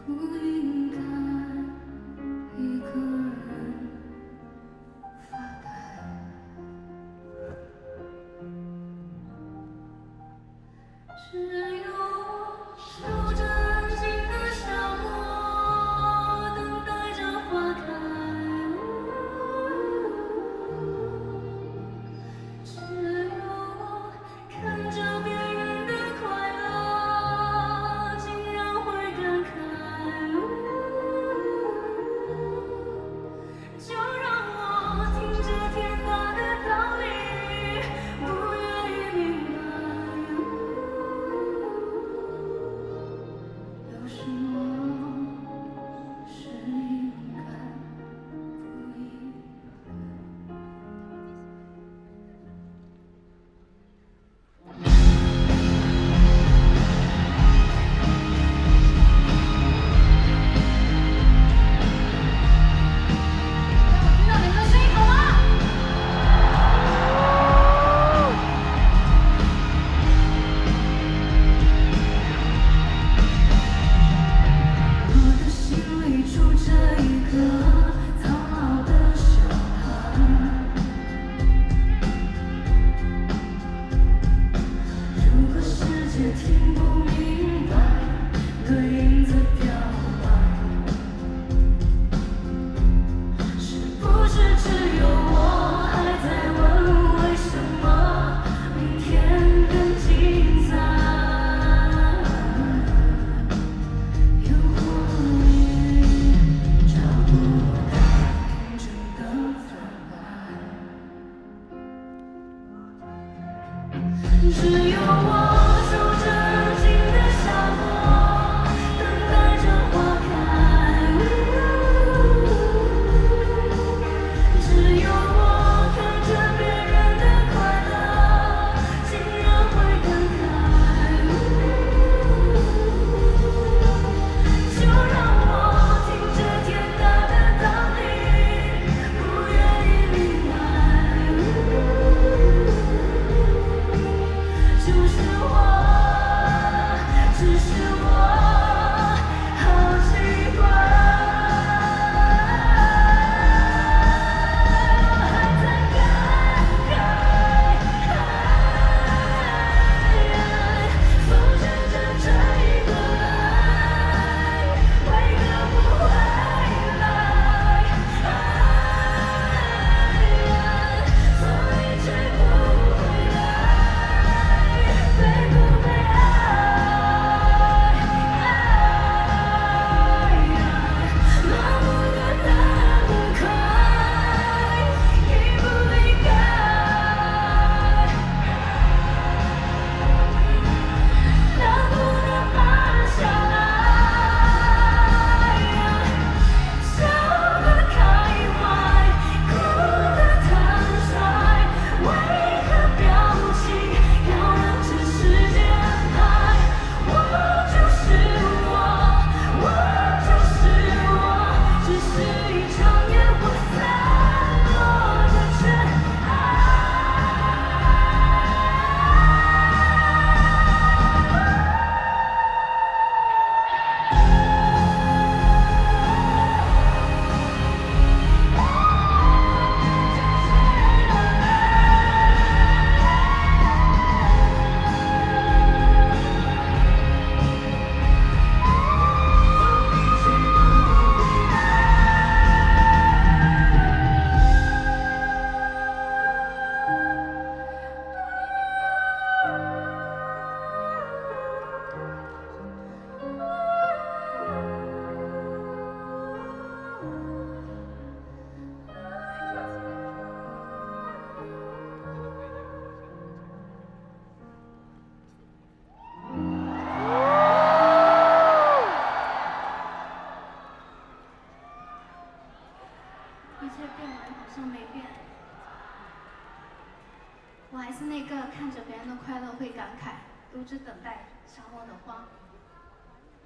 不应该一个人发呆。只有我守着安静的沙漠，等待着花开。只有我看着别人的快乐，竟然会感慨。就让我听着天大的道理，不愿意明白。有什么是应该，不应该？听到你们的声音好吗？我的心里住着一个苍老的小孩，如果世界听不明白的影子表白，是不是只有我还在问为什么明天更精彩？诱惑里找不到天真的可爱，只有我守着安静的沙漠，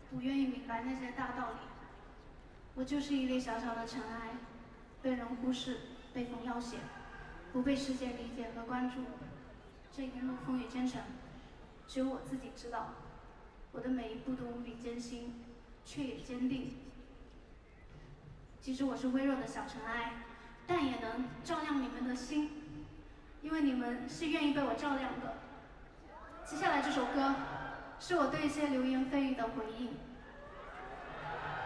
不愿意明白那些大道理。我就是一粒小小的尘埃，被人忽视，被风要挟，不被世界理解和关注。这一路风雨兼程，只有我自己知道，我的每一步都无比艰辛，却也坚定。即使我是微弱的小尘埃，但也能照亮你们的心，因为你们是愿意被我照亮的。接下来这首歌，是我对一些流言蜚语的回应，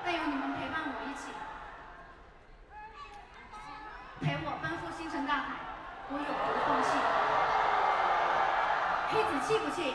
但有你们陪伴我一起，陪我奔赴星辰大海，我永不放弃。黑子气不气？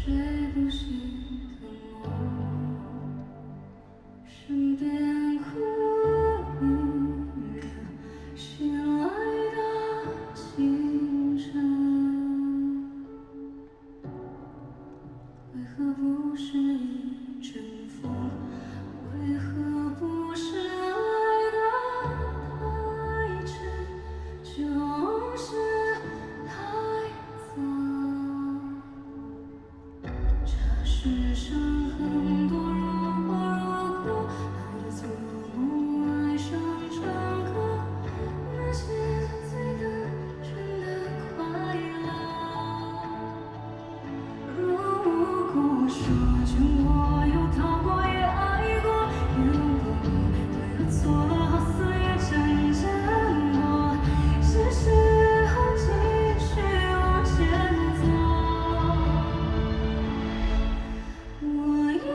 睡不醒的梦，身边哭雨醒来的清晨，为何不是一阵风？为何不是爱得太真，就是太早？这世上很多如果，爱的做梦，爱上唱歌，那些最单纯的快乐。如果说真我有逃过也爱过，也路过，为何错了好似也真正过？是时候继续往前走。我要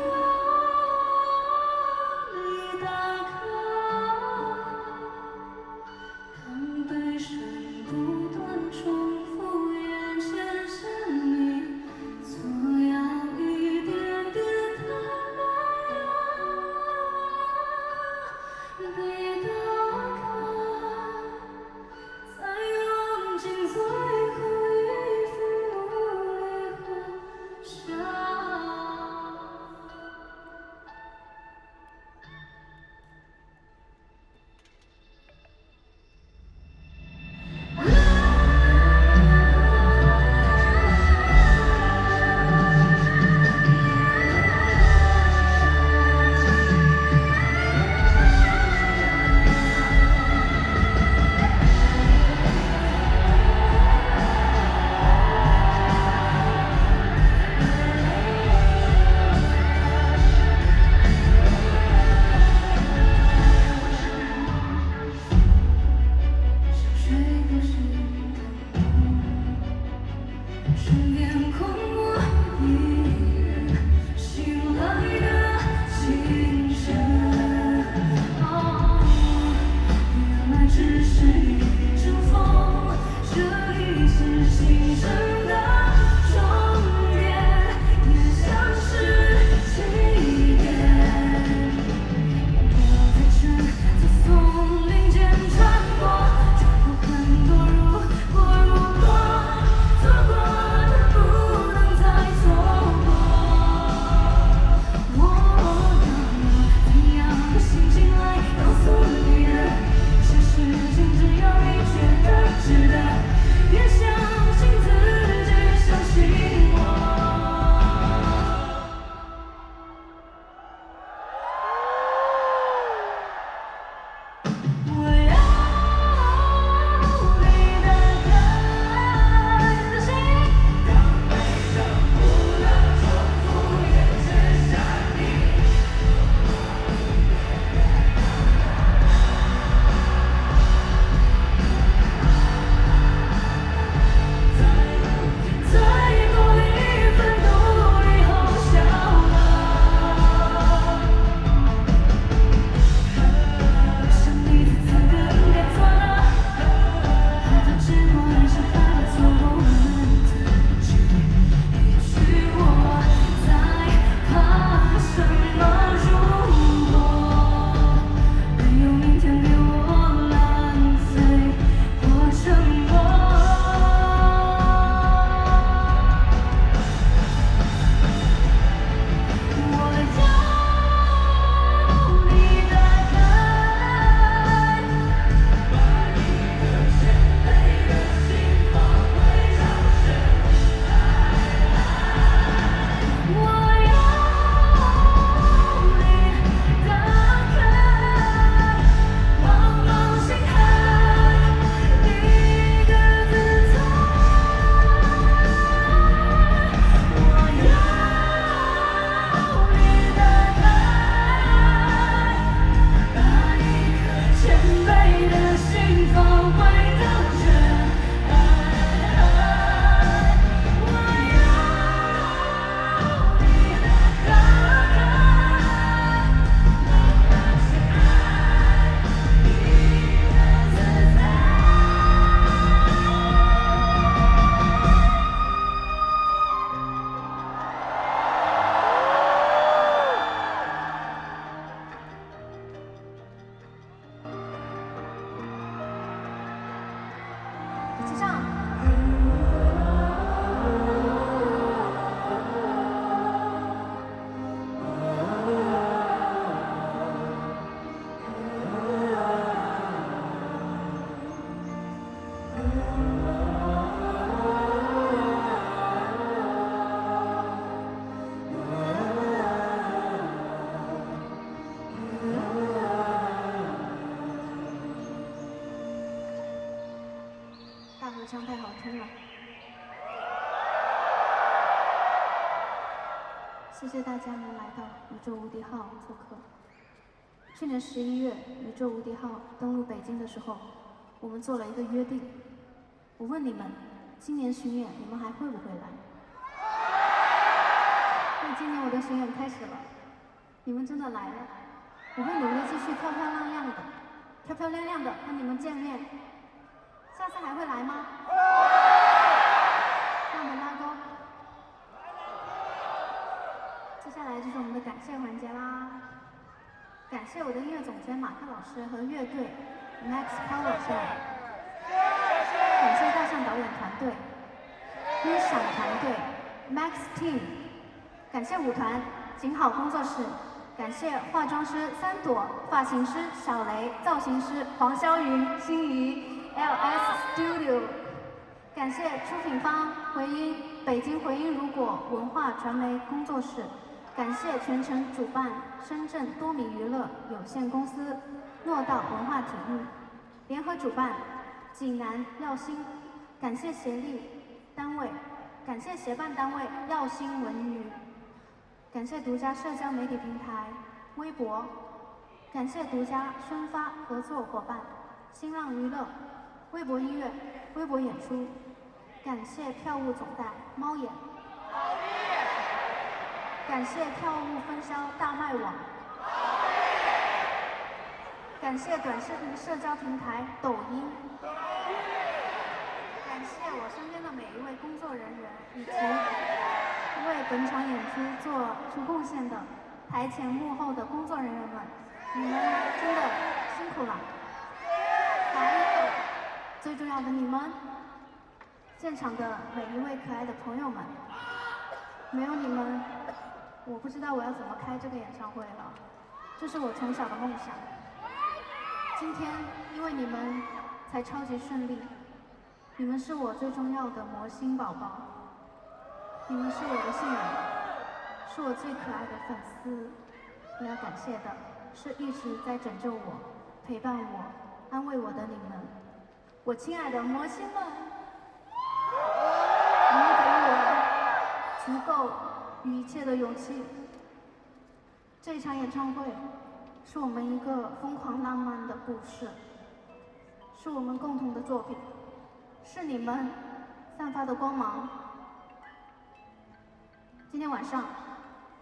唱太好听了。谢谢大家能来到宇宙无敌号做客。去年11月，宇宙无敌号登陆北京的时候，我们做了一个约定。我问你们，今年巡演你们还会不会来？那今年我的巡演开始了，你们真的来了，我会努力继续漂漂亮亮的，漂漂亮亮的跟你们见面。下次还会来吗？让我们拉钩。接下来就是我们的感谢环节啦。感谢我的音乐总监马克老师和乐队 Max Power Band， 感谢大象导演团队、音响团队 Max Team， 感谢舞团景好工作室，感谢化妆师3朵、发型师小雷、造型师黄霄云、心仪 LS Studio， 感谢出品方回音北京回音如果文化传媒工作室。感谢全程主办深圳多米娱乐有限公司、诺道文化体育，联合主办济南耀星，感谢协力单位，感谢协办单位耀星文娱，感谢独家社交媒体平台微博，感谢独家宣发合作伙伴新浪娱乐、微博音乐、微博演出，感谢票务总代猫眼。感谢票务分销大麦网，感谢短视频社交平台抖音，感谢我身边的每一位工作人员以及为本场演出做出贡献的台前幕后的工作人员们，你们真的辛苦了。还有最重要的你们，现场的每一位可爱的朋友们，没有你们，我不知道我要怎么开这个演唱会了，这是我从小的梦想。今天因为你们才超级顺利，你们是我最重要的魔星宝宝，你们是我的信仰，是我最可爱的粉丝。我要感谢的是一直在拯救我、陪伴我、安慰我的你们，我亲爱的魔星们，你们给了我足够与一切的勇气。这一场演唱会是我们一个疯狂浪漫的故事，是我们共同的作品，是你们散发的光芒。今天晚上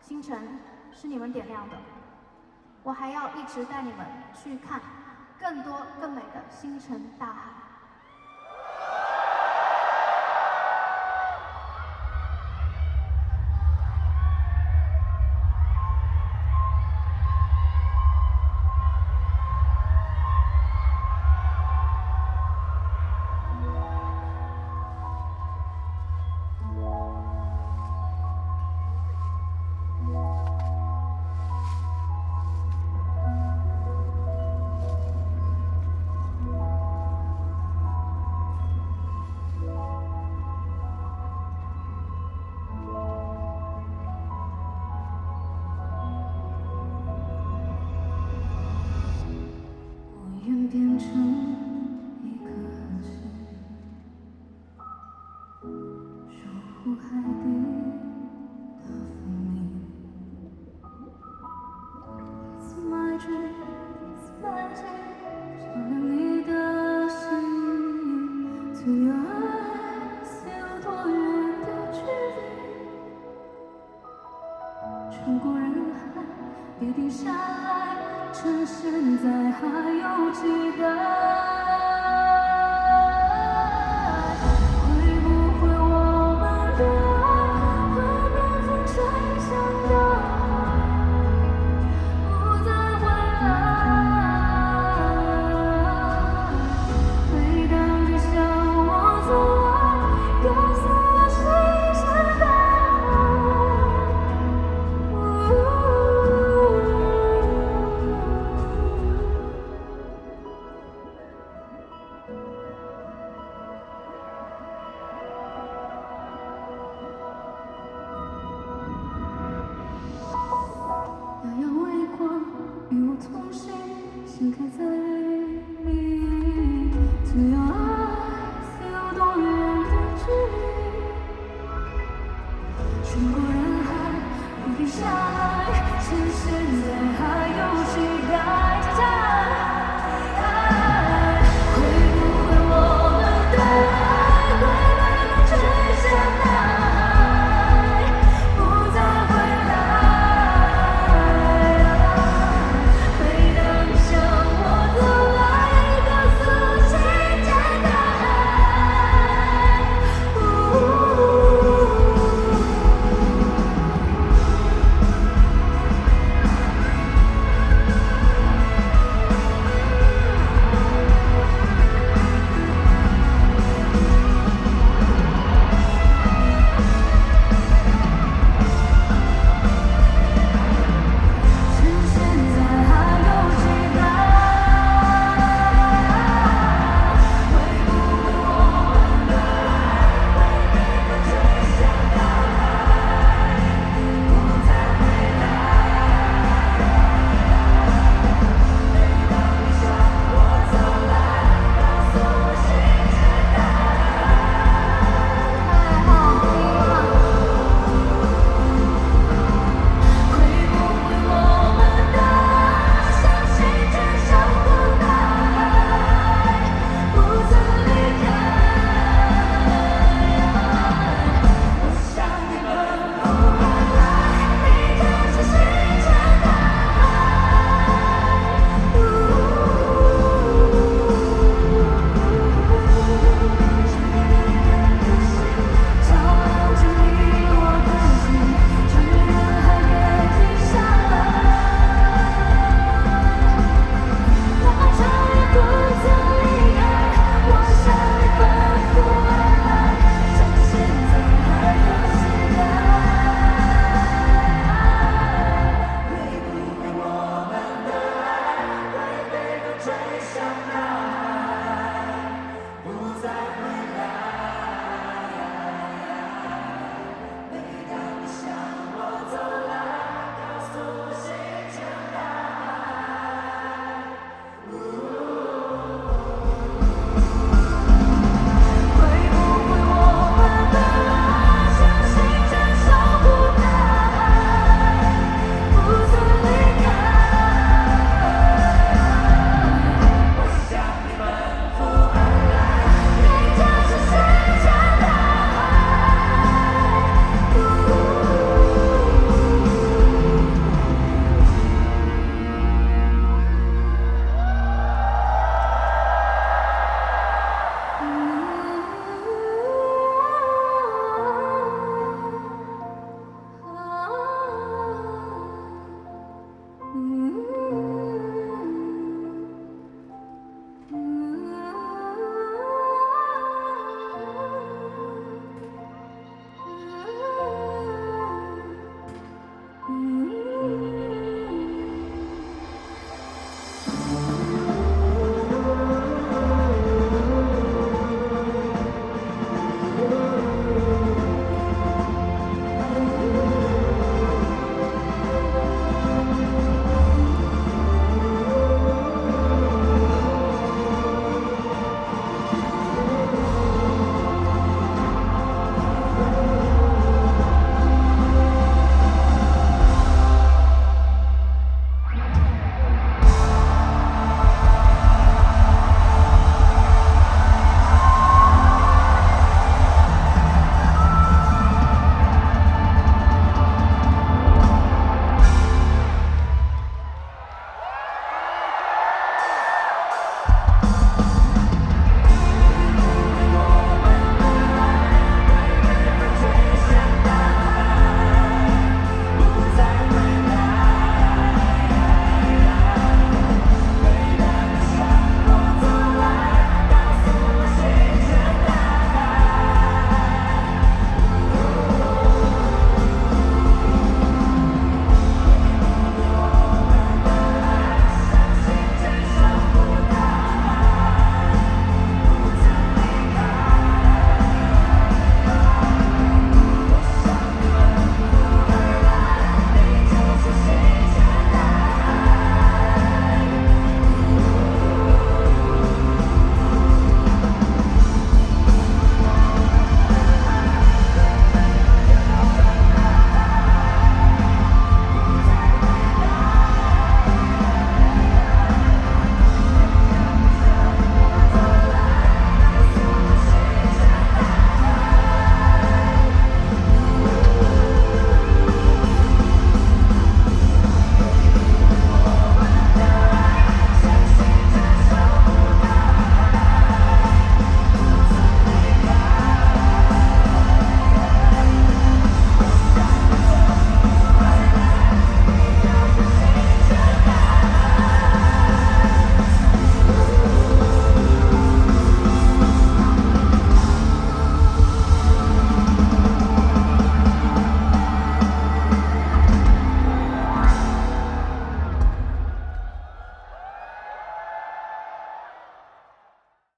星辰是你们点亮的，我还要一直带你们去看更多更美的星辰大海。变成一颗星，守护海底的分明。It's my dream, it's my dream， 照亮你的心。To your eyes， 有多远的距离？穿过人海，别停下来。趁现在还有期待，会不会我们的爱会被风吹向大海，不再回来？回到就像我从来告诉我星辰大海。穿过人海，不停下来，深陷在海。